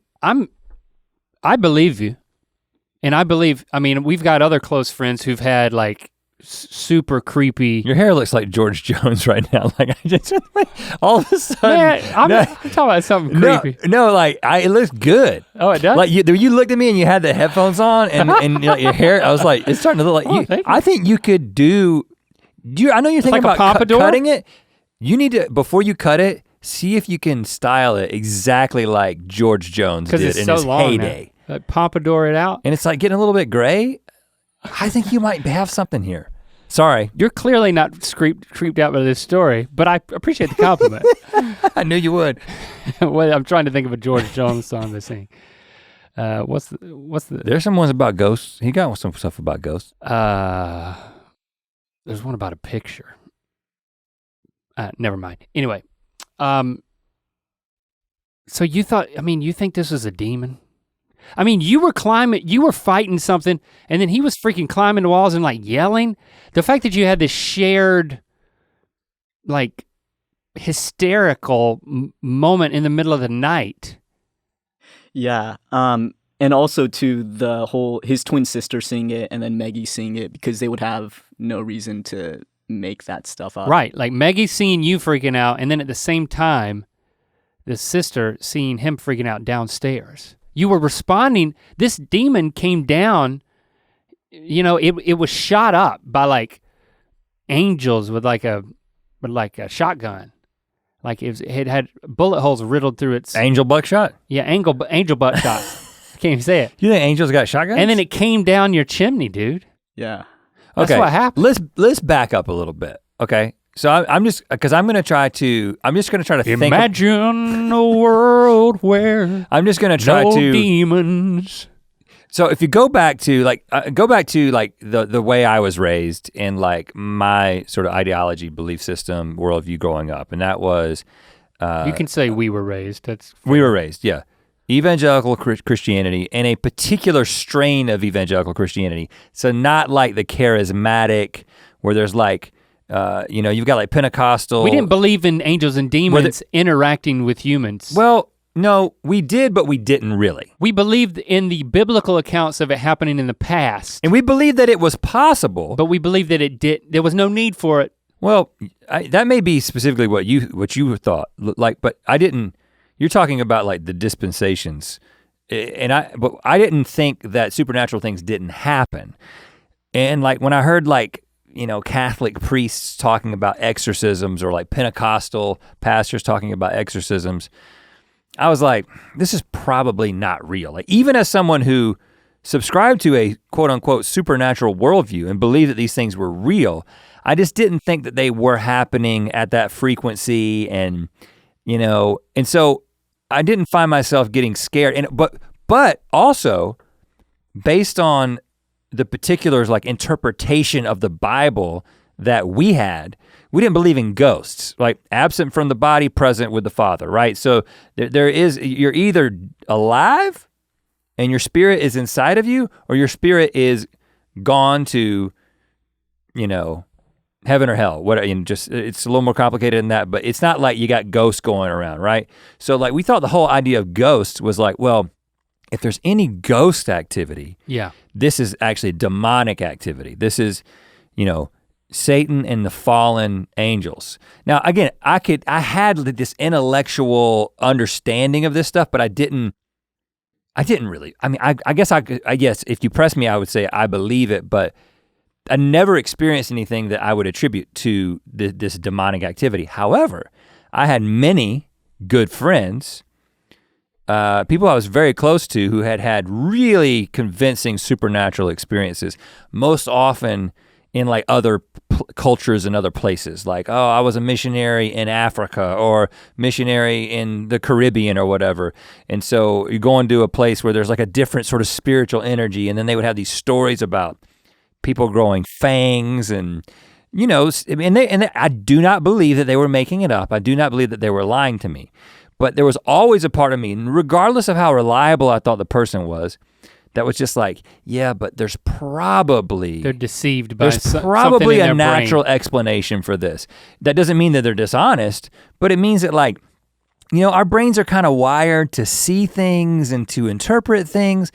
believe you. And we've got other close friends who've had like super creepy. Your hair looks like George Jones right now. Like I just all of a sudden. Man, I'm talking about something creepy. No, it looks good. Oh, it does? Like you looked at me and you had the headphones on and your hair, I was like, it's starting to look like you. I think you could I know you're thinking like about cutting it. You need to, before you cut it, see if you can style it exactly like George Jones did in his heyday. Like pompadour it out. And it's like getting a little bit gray. I think you might have something here. Sorry. You're clearly not creeped out by this story, but I appreciate the compliment. I knew you would. Well, I'm trying to think of a George Jones song to sing. What's the? There's some ones about ghosts. He got some stuff about ghosts. There's one about a picture. Never mind. Anyway, so you think this was a demon? I mean, you were fighting something, and then he was freaking climbing the walls and like yelling. The fact that you had this shared, like, hysterical moment in the middle of the night. Yeah, and also to his twin sister seeing it and then Maggie seeing it, because they would have no reason to make that stuff up. Right, like Maggie seeing you freaking out, and then at the same time, the sister seeing him freaking out downstairs. You were responding, this demon came down, it was shot up by like angels with like a shotgun. Like it had bullet holes riddled through its. Angel buckshot? Yeah, angel buckshot. I can't even say it. You think angels got shotguns? And then it came down your chimney, dude. Yeah. That's what happened. Let's back up a little bit, okay? So I'm just gonna try to imagine a world where I'm just gonna try no to demons. So if you go back to like the way I was raised in like my sort of ideology, belief system, worldview growing up, and that was you can say we were raised. We were raised, yeah. Evangelical Christianity and a particular strain of evangelical Christianity. So not like the charismatic where there's like you've got like Pentecostal. We didn't believe in angels and demons interacting with humans. Well, no, we did, but we didn't really. We believed in the biblical accounts of it happening in the past. And we believed that it was possible. But we believed that there was no need for it. Well, that may be specifically what you thought, like, but I didn't. You're talking about like the dispensations, but I didn't think that supernatural things didn't happen. And like when I heard like Catholic priests talking about exorcisms or like Pentecostal pastors talking about exorcisms, I was like, this is probably not real. Like even as someone who subscribed to a quote unquote supernatural worldview and believed that these things were real, I just didn't think that they were happening at that frequency and so I didn't find myself getting scared. But also based on the particulars like interpretation of the Bible that we didn't believe in ghosts, like absent from the body, present with the Father, right? So you're either alive and your spirit is inside of you, or your spirit is gone to, heaven or hell. It's a little more complicated than that, but it's not like you got ghosts going around, right? So like we thought the whole idea of ghosts was like, well, if there's any ghost activity, this is actually demonic activity. This is, Satan and the fallen angels. Now, again, I had this intellectual understanding of this stuff, but I didn't really. I mean, I guess if you press me, I would say I believe it, but I never experienced anything that I would attribute to this demonic activity. However, I had many good friends, people I was very close to who had really convincing supernatural experiences, most often in like other cultures and other places. Like, oh, I was a missionary in Africa or missionary in the Caribbean or whatever. And so you go into a place where there's like a different sort of spiritual energy, and then they would have these stories about people growing fangs and I do not believe that they were making it up. I do not believe that they were lying to me. But there was always a part of me, regardless of how reliable I thought the person was, that was just like, yeah, but there's probably they're deceived by there's probably a natural brain. Explanation for this. That doesn't mean that they're dishonest, but it means that like, our brains are kind of wired to see things and to interpret things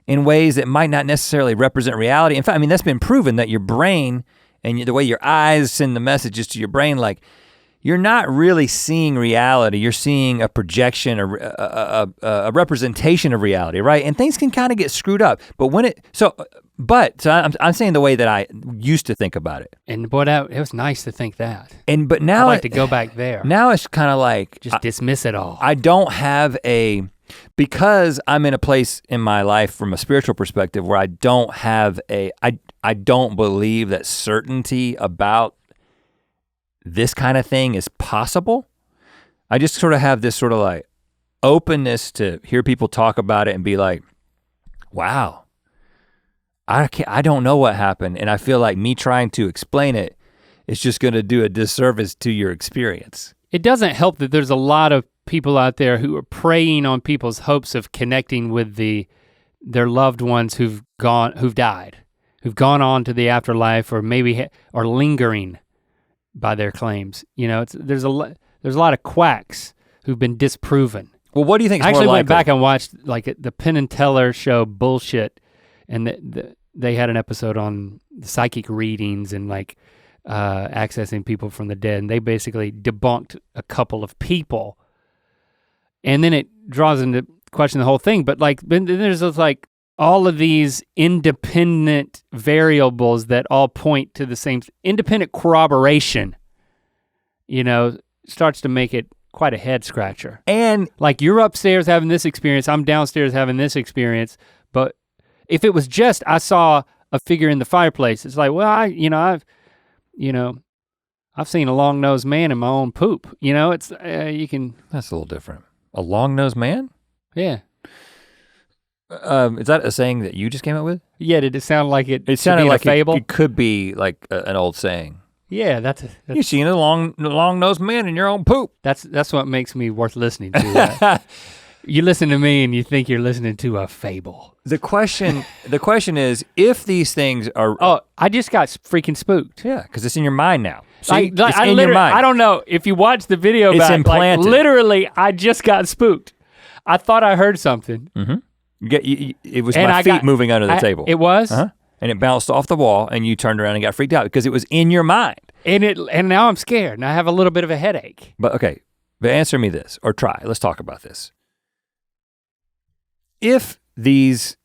in ways that might not necessarily represent reality. In fact, I mean, that's been proven that your brain and the way your eyes send the messages to your brain, like you're not really seeing reality. You're seeing a projection, a representation of reality, right? And things can kind of get screwed up. But I'm saying the way that I used to think about it. And boy, it was nice to think that. But now I'd like to go back there. Now it's kind of like just dismiss it all. I don't have because I'm in a place in my life from a spiritual perspective where I don't have I don't believe that certainty about this kind of thing is possible. I just sort of have this sort of like openness to hear people talk about it and be like, wow, I don't know what happened. And I feel like me trying to explain it is just gonna do a disservice to your experience. It doesn't help that there's a lot of people out there who are preying on people's hopes of connecting with their loved ones who've died, who've gone on to the afterlife, or maybe are lingering by their claims. There's a lot of quacks who've been disproven. Well, what do you think? I actually went back and watched like the Penn and Teller show Bullshit, and they had an episode on psychic readings and like accessing people from the dead, and they basically debunked a couple of people. And then it draws into question the whole thing, but like then there's like all of these independent variables that all point to the same independent corroboration, starts to make it quite a head scratcher. And like you're upstairs having this experience, I'm downstairs having this experience, but if it was just I saw a figure in the fireplace, it's like, well, I've seen a long-nosed man in my own poop. It's you can. That's a little different. A long-nosed man? Yeah. Is that a saying that you just came up with? Yeah, did it sound like it? It sounded like a fable. It could be like an old saying. Yeah, that's You seen a long-nosed man in your own poop. that's what makes me worth listening to. You listen to me and you think you're listening to a fable. The question is, if these things are Oh, I just got freaking spooked. yeah, because it's in your mind now. See, Like, it's in your mind. I don't know if you watch the video It's back. implanted. Like, literally, I just got spooked. I thought I heard something. It was And my I feet got- moving under the table. It was, Uh-huh. And it bounced off the wall, and you turned around and got freaked out because it was in your mind. and now I'm scared, and I have a little bit of a headache. But okay, but answer me this, or try. Let's talk about this. If these,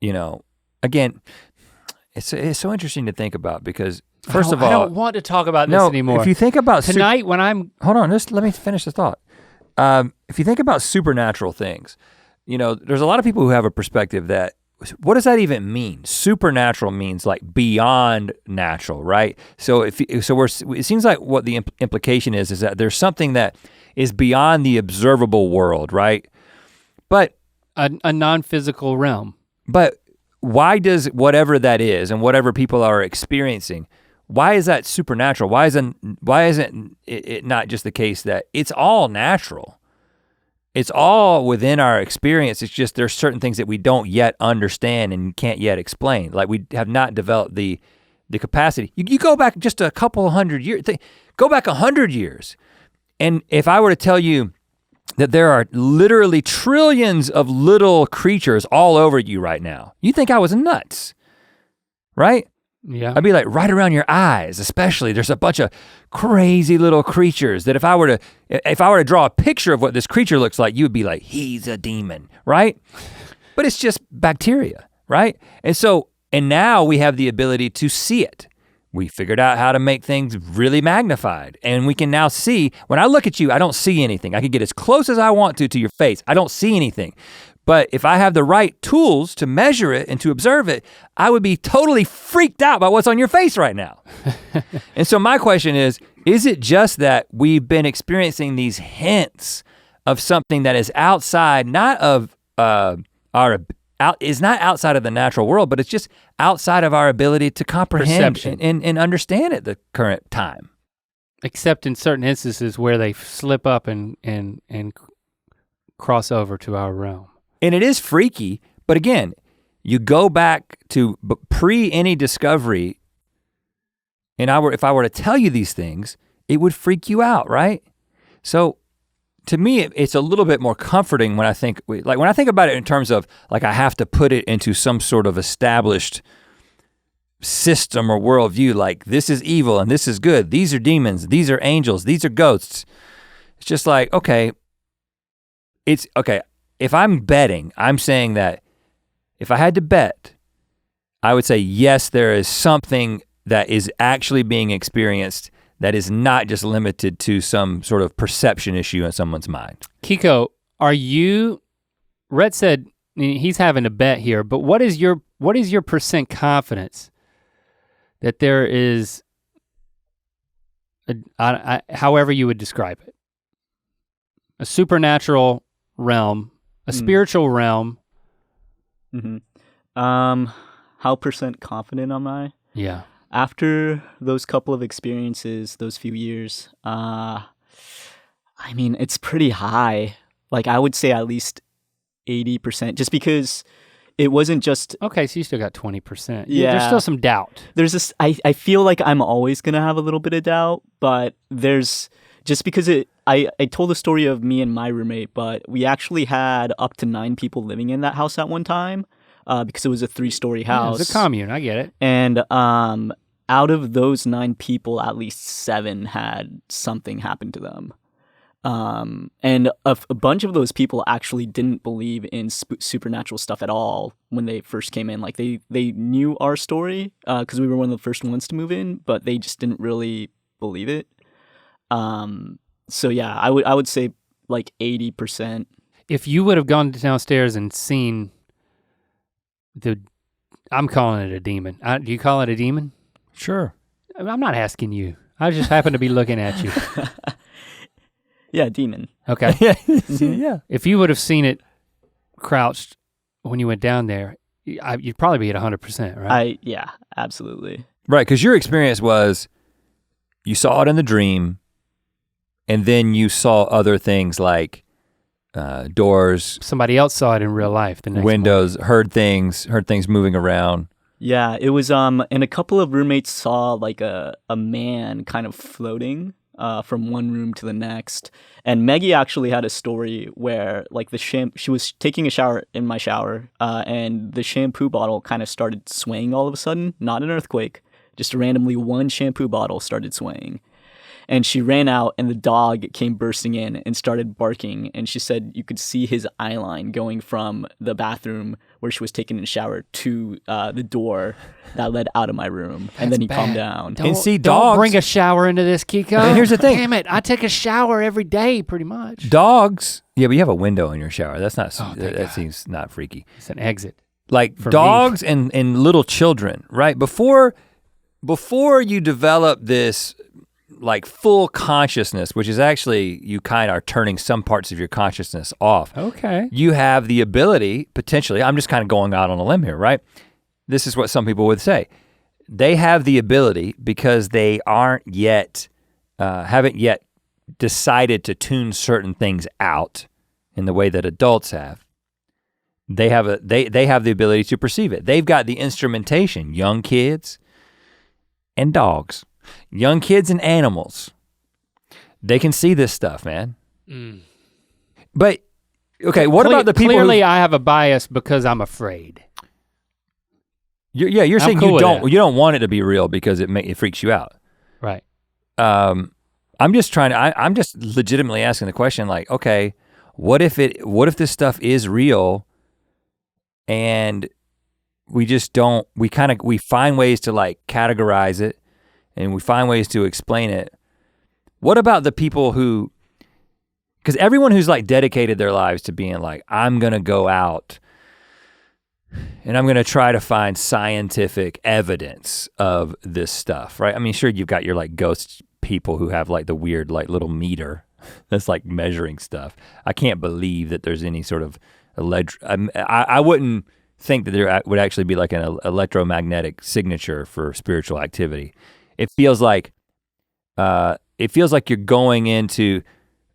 again, it's so interesting to think about because first of all, I don't want to talk about this anymore. If you think about tonight when I'm hold on, just let me finish the thought. If you think about supernatural things, there's a lot of people who have a perspective that, what does that even mean? Supernatural means like beyond natural, right? So it seems like what the implication is that there's something that is beyond the observable world, right? But a non-physical realm. But why does whatever that is and whatever people are experiencing, why is that supernatural? Why isn't it not just the case that it's all natural? It's all within our experience. It's just there's certain things that we don't yet understand and can't yet explain. Like we have not developed the capacity. You go back just a couple of 100 years, go back 100 years. And if I were to tell you that there are literally trillions of little creatures all over you right now, you think I was nuts, right? Yeah. I'd be like, right around your eyes, especially, there's a bunch of crazy little creatures that if I were to draw a picture of what this creature looks like, you would be like, he's a demon, right? But it's just bacteria, right? And now we have the ability to see it. We figured out how to make things really magnified, and we can now see, when I look at you, I don't see anything. I can get as close as I want to your face. I don't see anything. But if I have the right tools to measure it and to observe it, I would be totally freaked out by what's on your face right now. And so my question is it just that we've been experiencing these hints of something that is outside, not of is not outside of the natural world, but it's just outside of our ability to comprehend and understand at the current time? Except in certain instances where they slip up and cross over to our realm. And it is freaky, but again, you go back to pre any discovery, and if I were to tell you these things, it would freak you out, right? So to me, it's a little bit more comforting when I think about it in terms of like I have to put it into some sort of established system or worldview, like this is evil and this is good. These are demons, these are angels, these are ghosts. It's just like, okay, if I'm betting, I'm saying that if I had to bet, I would say yes, there is something that is actually being experienced that is not just limited to some sort of perception issue in someone's mind. Kiko, Rhett said he's having a bet here, but what is your percent confidence that there is, however you would describe it, a supernatural realm, a spiritual realm? Mm-hmm. How percent confident am I? Yeah. After those couple of experiences, those few years, I mean, it's pretty high. Like I would say at least 80%, just because it wasn't just. Okay, so you still got 20%. Yeah. There's still some doubt. There's this, I feel like I'm always gonna have a little bit of doubt, but there's, just because I told the story of me and my roommate, but we actually had up to 9 people living in that house at one time, because it was a 3-story house. Yeah, it's a commune, I get it. And out of those 9 people, at least 7 had something happen to them. And a bunch of those people actually didn't believe in supernatural stuff at all when they first came in. Like they knew our story because we were one of the first ones to move in, but they just didn't really believe it. So yeah, I would say like 80%. If you would have gone downstairs and seen I'm calling it a demon. Do you call it a demon? Sure. I'm not asking you. I just happen to be looking at you. Yeah, demon. Okay. Yeah. If you would have seen it crouched when you went down there, you'd probably be at 100%, right? Yeah, absolutely. Right, because your experience was you saw it in the dream, and then you saw other things like doors. Somebody else saw it in real life the next windows, morning. heard things moving around. Yeah, it was and a couple of roommates saw like a man kind of floating from one room to the next. And Maggie actually had a story where like she was taking a shower in my shower, and the shampoo bottle kind of started swaying all of a sudden, not an earthquake, just randomly one shampoo bottle started swaying. And she ran out and the dog came bursting in and started barking. And she said you could see his eye line going from the bathroom where she was taking a shower to the door that led out of my room. And then he calmed down. And see, Don't dogs bring a shower into this, Kiko. And here's the thing. Damn it, I take a shower every day pretty much. Dogs, yeah, but you have a window in your shower. That's not, Oh, thank that God. seems not freaky. It's an exit. Like For dogs and little children, right? Before you develop this like full consciousness, which is actually you kind of are turning some parts of your consciousness off. Okay. You have the ability, potentially, I'm just kind of going out on a limb here, right? This is what some people would say. They have the ability because they haven't yet decided to tune certain things out in the way that adults have. They have the ability to perceive it. They've got the instrumentation, young kids and dogs. Young kids and animals, they can see this stuff, man. But, okay, what about the people Clearly I have a bias because I'm afraid. You're saying cool you with don't want it to be real because it freaks you out. Right. I'm just legitimately asking the question like, okay, what if this stuff is real and we find ways to like categorize it and we find ways to explain it. What about the people who, because everyone who's like dedicated their lives to being like, I'm gonna go out and I'm gonna try to find scientific evidence of this stuff, right? I mean, sure, you've got your like ghost people who have like the weird like little meter that's like measuring stuff. I can't believe that there's any sort of I wouldn't think that there would actually be like an electromagnetic signature for spiritual activity. It feels like you're going into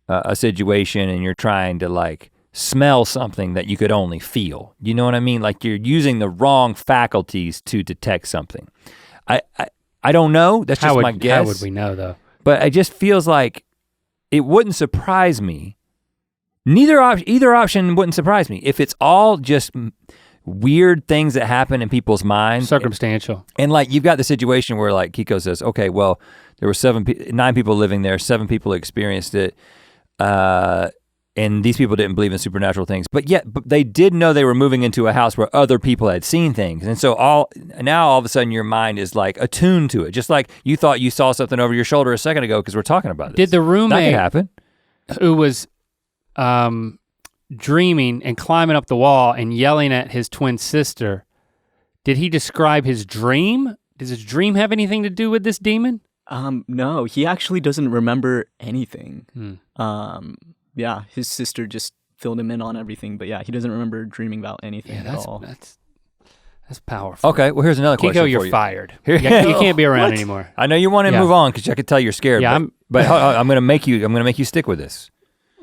a situation and you're trying to like smell something that you could only feel. You know what I mean? Like you're using the wrong faculties to detect something. I don't know. That's just my guess. How would we know though? But it just feels like it wouldn't surprise me. Either option wouldn't surprise me if it's all just weird things that happen in people's minds. Circumstantial. And like you've got the situation where like Kiko says, okay, well, there were 9 people living there, 7 people experienced it, and these people didn't believe in supernatural things, but they did know they were moving into a house where other people had seen things. And so all of a sudden your mind is like attuned to it, just like you thought you saw something over your shoulder a second ago because we're talking about this. Did the roommate that could happen. Who was dreaming and climbing up the wall and yelling at his twin sister, did he describe his dream? Does his dream have anything to do with this demon? No, he actually doesn't remember anything. Hmm. Yeah, his sister just filled him in on everything, but yeah, he doesn't remember dreaming about anything at all. That's powerful. Okay, well here's another question Kiko, you're for you. fired. You can't be around anymore. I know you want to move on because I could tell you're scared. Yeah, but I'm gonna make you stick with this.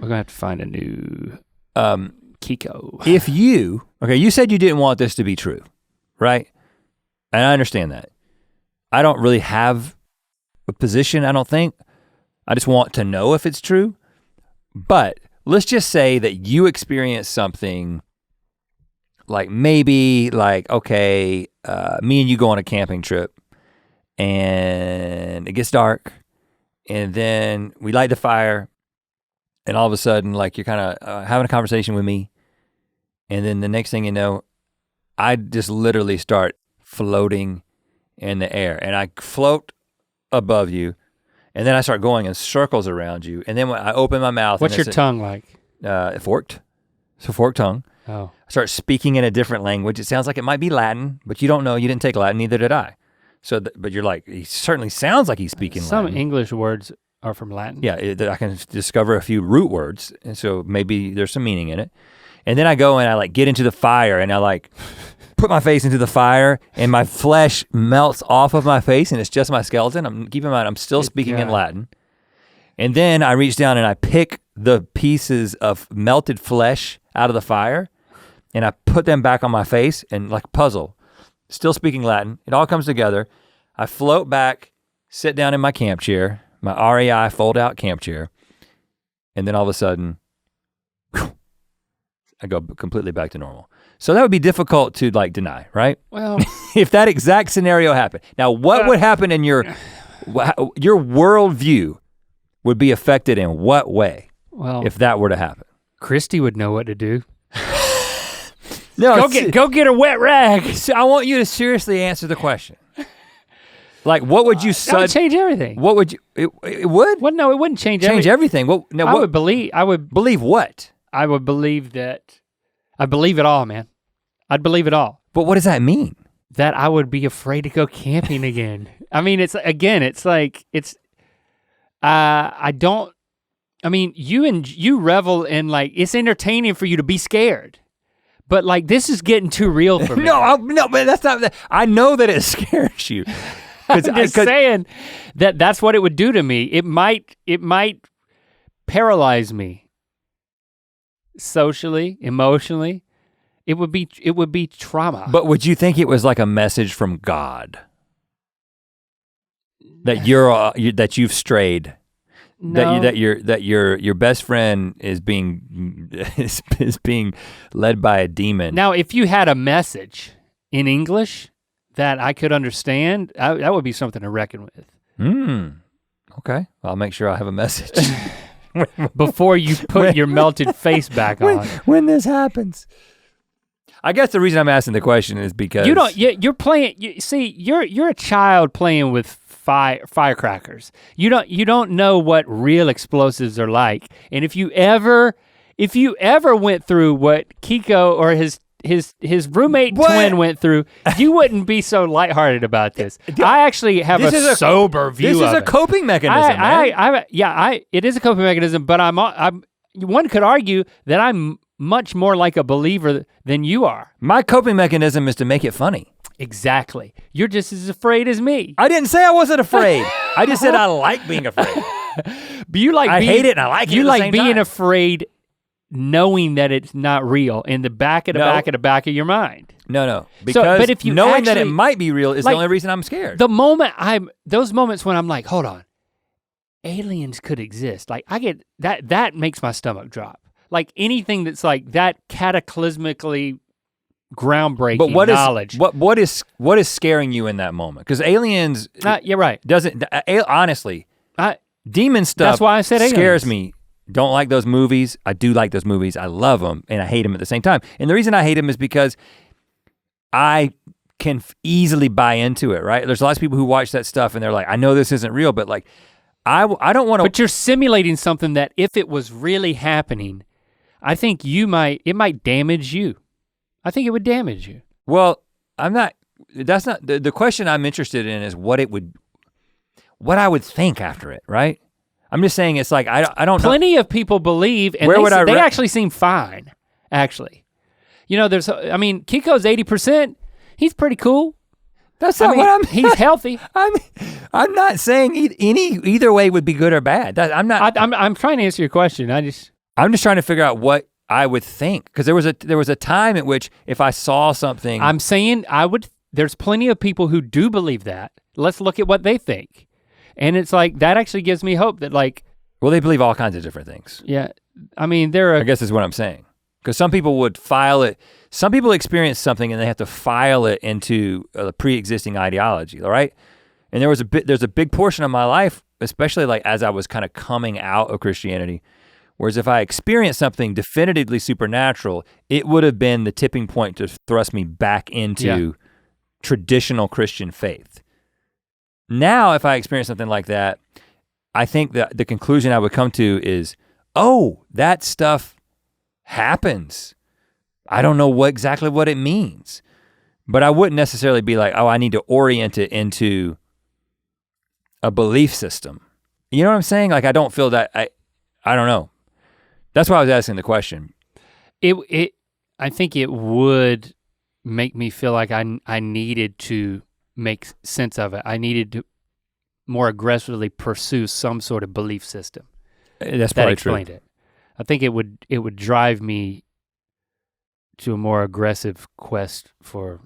We're gonna have to find a new Kiko. If you said you didn't want this to be true, right? And I understand that. I don't really have a position, I don't think. I just want to know if it's true. But let's just say that you experience something like maybe like, okay, me and you go on a camping trip and it gets dark and then we light the fire and all of a sudden like you're kind of having a conversation with me and then the next thing you know, I just literally start floating in the air and I float above you. And then I start going in circles around you. And then when I open my mouth. What's your tongue like? Forked. It's a forked tongue. Oh. I start speaking in a different language. It sounds like it might be Latin, but you don't know. You didn't take Latin, neither did I. So, but you're like, he certainly sounds like he's speaking Latin. Some English words are from Latin. Yeah, I can discover a few root words. And so maybe there's some meaning in it. And then I go and I like get into the fire and I like put my face into the fire and my flesh melts off of my face and it's just my skeleton. Keep in mind, I'm still speaking in Latin. And then I reach down and I pick the pieces of melted flesh out of the fire and I put them back on my face and like a puzzle, still speaking Latin. It all comes together. I float back, sit down in my camp chair, my REI fold out camp chair. And then all of a sudden, I go completely back to normal. So that would be difficult to like deny, right? Well, if that exact scenario happened. Now what would happen in your worldview would be affected in what way? Well, if that were to happen. Christy would know what to do. No, go get a wet rag. So I want you to seriously answer the question. Like what would you That would change everything. What would you, it would? Well, no, it wouldn't change everything. Well, now, I would believe what? I would believe that, I believe it all, man. I'd believe it all. But what does that mean? That I would be afraid to go camping again. I mean, you revel in like, it's entertaining for you to be scared. But like, this is getting too real for me. No, but that's not, I know that it scares you. I'm just saying that that's what it would do to me. It might paralyze me. Socially, emotionally, it would be trauma. But would you think it was like a message from God? That that you've strayed? No. That your best friend is being is being led by a demon. Now, if you had a message in English that I could understand, that would be something to reckon with. Okay, I'll make sure I have a message. Before you put your melted face back on. When this happens. I guess the reason I'm asking the question is because you're playing. You're a child playing with firecrackers. You don't know what real explosives are like. And if you ever went through what Kiko or his roommate twin went through, you wouldn't be so lighthearted about this. I actually have a sober view of it. This is a coping mechanism, man. It is a coping mechanism, but one could argue that I'm much more like a believer than you are. My coping mechanism is to make it funny. Exactly. You're just as afraid as me. I didn't say I wasn't afraid. I just said I like being afraid. But I hate it and I like it. You at the like same being time. afraid knowing that it's not real in the back of your mind. No. Because but if you knowing that it might be real is the only reason I'm scared. Those moments when I'm like, hold on, aliens could exist. Like I get that makes my stomach drop. Like anything that's like that cataclysmically groundbreaking knowledge. What is scaring you in that moment? Because aliens, you're right. Honestly, demon stuff. That's why I said aliens. Scares me. Don't like those movies. I do like those movies. I love them and I hate them at the same time. And the reason I hate them is because I can easily buy into it, right? There's lots of people who watch that stuff and they're like, I know this isn't real, but like, I don't want to. But you're simulating something that if it was really happening, I think it might damage you. I think it would damage you. Well, that's not, the question I'm interested in is what I would think after it, right? I'm just saying it's like, I don't know. Plenty of people believe, and they actually seem fine, actually. You know, Kiko's 80%, he's pretty cool. That's not what I'm. He's healthy. I'm not saying either way would be good or bad. I'm trying to answer your question. I'm just trying to figure out what I would think, because there was a time at which if I saw something. I'm saying there's plenty of people who do believe that. Let's look at what they think. And it's like, that actually gives me hope that like. Well, they believe all kinds of different things. Yeah, I mean, I guess is what I'm saying. Because some people would file it, some people experience something and they have to file it into a pre-existing ideology, all right? And there's a big portion of my life, especially like as I was kind of coming out of Christianity, whereas if I experienced something definitively supernatural, it would have been the tipping point to thrust me back into traditional Christian faith. Now, if I experience something like that, I think that the conclusion I would come to is, oh, that stuff happens. I don't know exactly what it means, but I wouldn't necessarily be like, oh, I need to orient it into a belief system. You know what I'm saying? Like I don't feel that, I don't know. That's why I was asking the question. I think it would make me feel like I needed to make sense of it. I needed to more aggressively pursue some sort of belief system. That's that probably explained true. it. I think it would drive me to a more aggressive quest for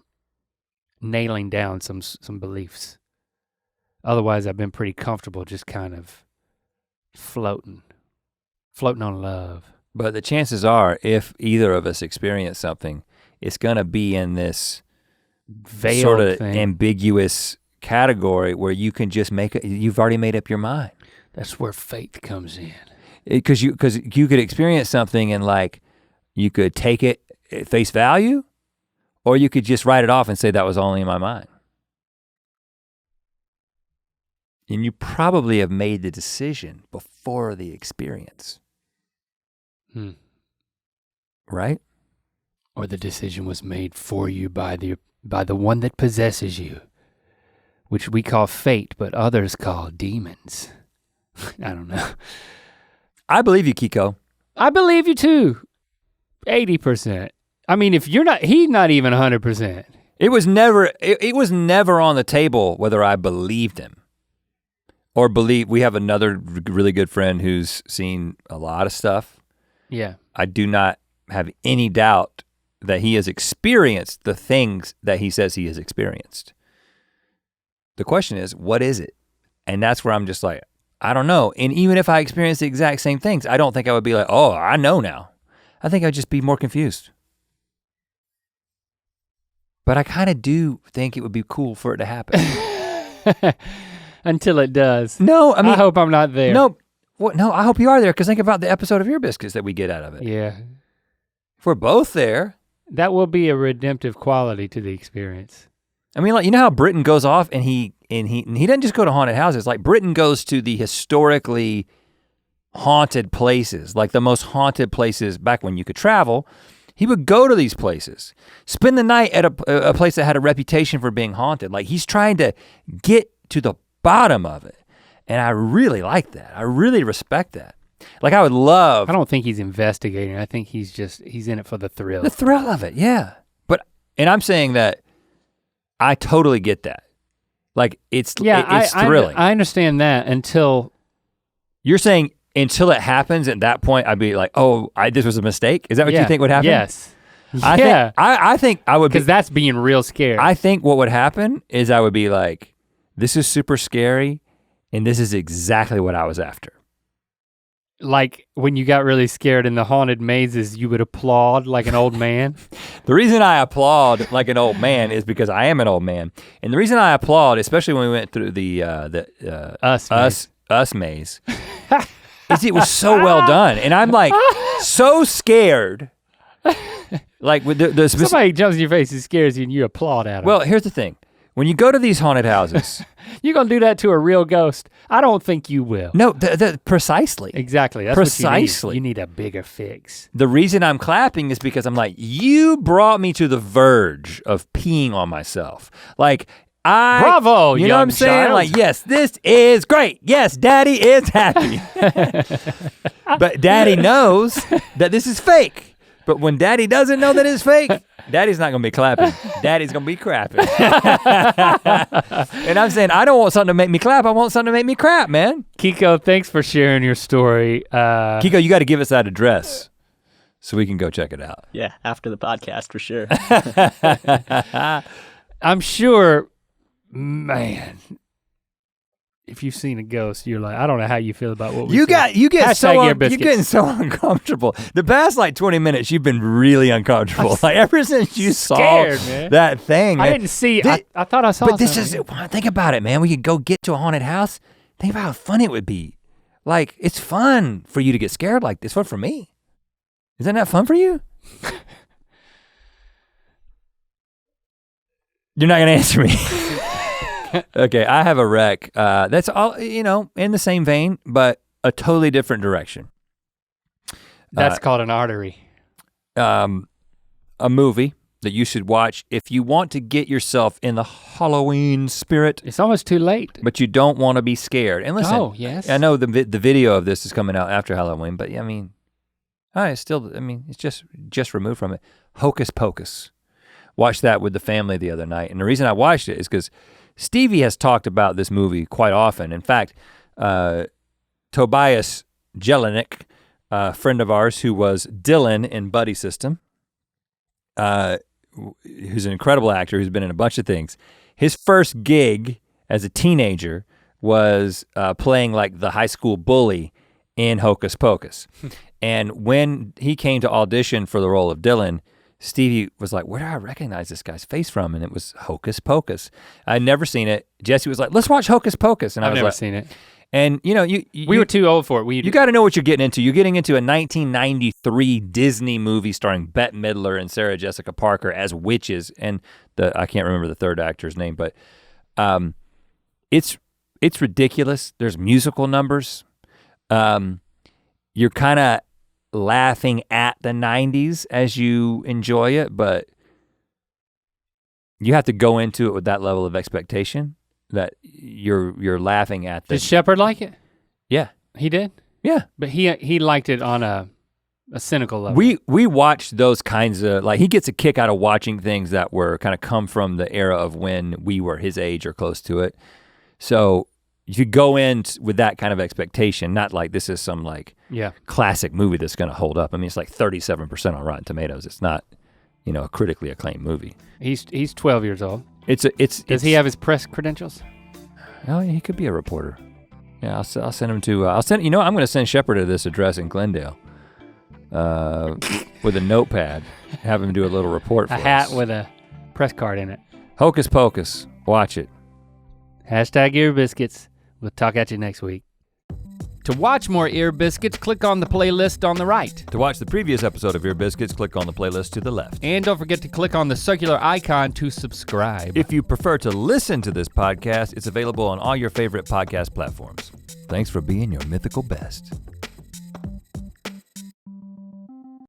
nailing down some beliefs. Otherwise, I've been pretty comfortable just kind of floating on love. But the chances are, if either of us experience something, it's gonna be in this Veiled sort of thing. ambiguous category where you can just you've already made up your mind. That's where faith comes in. Because you could experience something and like, you could take it at face value, or you could just write it off and say that was only in my mind. And you probably have made the decision before the experience. Right? Or the decision was made for you by the one that possesses you, which we call fate, but others call demons. I don't know. I believe you, Kiko. I believe you too. 80%. I mean, if you're not, he's not even 100%. It was never on the table whether I believed him or we have another really good friend who's seen a lot of stuff. Yeah. I do not have any doubt that he has experienced the things that he says he has experienced. The question is, what is it? And that's where I'm just like, I don't know. And even if I experienced the exact same things, I don't think I would be like, oh, I know now. I think I'd just be more confused. But I kind of do think it would be cool for it to happen. Until it does. No, I mean, I hope I'm not there. No, no, I hope you are there, because think about the episode of Ear Biscuits that we get out of it. Yeah. If we're both there. That will be a redemptive quality to the experience. I mean, like, you know how Britain goes off and he doesn't just go to haunted houses. Like, Britain goes to the historically haunted places, like the most haunted places back when you could travel. He would go to these places, spend the night at a place that had a reputation for being haunted. Like, he's trying to get to the bottom of it. And I really like that. I really respect that. Like, I would love. I don't think he's investigating. I think he's in it for the thrill. The thrill of it, yeah. And I'm saying that I totally get that. Like, it's thrilling. I understand that until. You're saying until it happens, at that point, I'd be like, oh, this was a mistake? Is that what you think would happen? Yes. I think I would be. Because that's being real scared. I think what would happen is I would be like, this is super scary, and this is exactly what I was after. Like when you got really scared in the haunted mazes, you would applaud like an old man? The reason I applaud like an old man is because I am an old man. And the reason I applaud, especially when we went through the us maze, is it was so well done. And I'm like so scared. Like with the somebody jumps in your face and scares you and you applaud at them. Well, here's the thing. When you go to these haunted houses. You're gonna do that to a real ghost? I don't think you will. No, precisely. Exactly, that's precisely. What you need. You need a bigger fix. The reason I'm clapping is because I'm like, you brought me to the verge of peeing on myself. Like, Bravo, you know what I'm saying? Child. Like, yes, this is great. Yes, daddy is happy. But daddy knows that this is fake. But when daddy doesn't know that it's fake, daddy's not gonna be clapping. Daddy's gonna be crapping. And I'm saying, I don't want something to make me clap. I want something to make me crap, man. Kiko, thanks for sharing your story. Kiko, you gotta give us that address so we can go check it out. Yeah, after the podcast for sure. I'm sure, man, if you've seen a ghost, you're like, I don't know how you feel about what we you get you're getting so uncomfortable. The past like 20 minutes, you've been really uncomfortable. Like ever since you scared, saw man. that thing. I man. didn't see. I thought I saw. But this something. is. Think about it, man. We could go get to a haunted house. Think about how fun it would be. Like it's fun for you to get scared like this. Fun for me. Isn't that fun for you? You're not gonna answer me. Okay, I have a wreck. That's all, in the same vein, but a totally different direction. That's called an artery. A movie that you should watch if you want to get yourself in the Halloween spirit. It's almost too late. But you don't want to be scared. And listen, oh, yes. I know the video of this is coming out after Halloween, but I mean, It's still, I mean, it's just removed from it. Hocus Pocus. Watched that with the family the other night. And the reason I watched it is because Stevie has talked about this movie quite often. In fact, Tobias Jelinek, a friend of ours who was Dylan in Buddy System, who's an incredible actor who's been in a bunch of things. His first gig as a teenager was playing like the high school bully in Hocus Pocus. And when he came to audition for the role of Dylan, Stevie was like, where do I recognize this guy's face from? And it was Hocus Pocus. I'd never seen it. Jesse was like, let's watch Hocus Pocus. And I've I was never like, seen it. And you know, we were too old for it. You gotta know what you're getting into. You're getting into a 1993 Disney movie starring Bette Midler and Sarah Jessica Parker as witches. And I can't remember the third actor's name, but it's ridiculous. There's musical numbers. You're kind of laughing at the 90s as you enjoy it, but you have to go into it with that level of expectation that you're laughing at the— Did Shepard like it? Yeah. He did? Yeah. But he liked it on a cynical level. We watched those kinds of, like, he gets a kick out of watching things that were kind of come from the era of when we were his age or close to it. So you go in with that kind of expectation, not like this is some like classic movie that's gonna hold up. I mean, it's like 37% on Rotten Tomatoes. It's not, you know, a critically acclaimed movie. He's 12 years old. Does he have his press credentials? Oh, yeah, he could be a reporter. Yeah, I'll send him to, I'm gonna send Shepard to this address in Glendale with a notepad, have him do a little report for us. A hat with a press card in it. Hocus Pocus, watch it. Hashtag Ear Biscuits. We'll talk at you next week. To watch more Ear Biscuits, click on the playlist on the right. To watch the previous episode of Ear Biscuits, click on the playlist to the left. And don't forget to click on the circular icon to subscribe. If you prefer to listen to this podcast, it's available on all your favorite podcast platforms. Thanks for being your mythical best.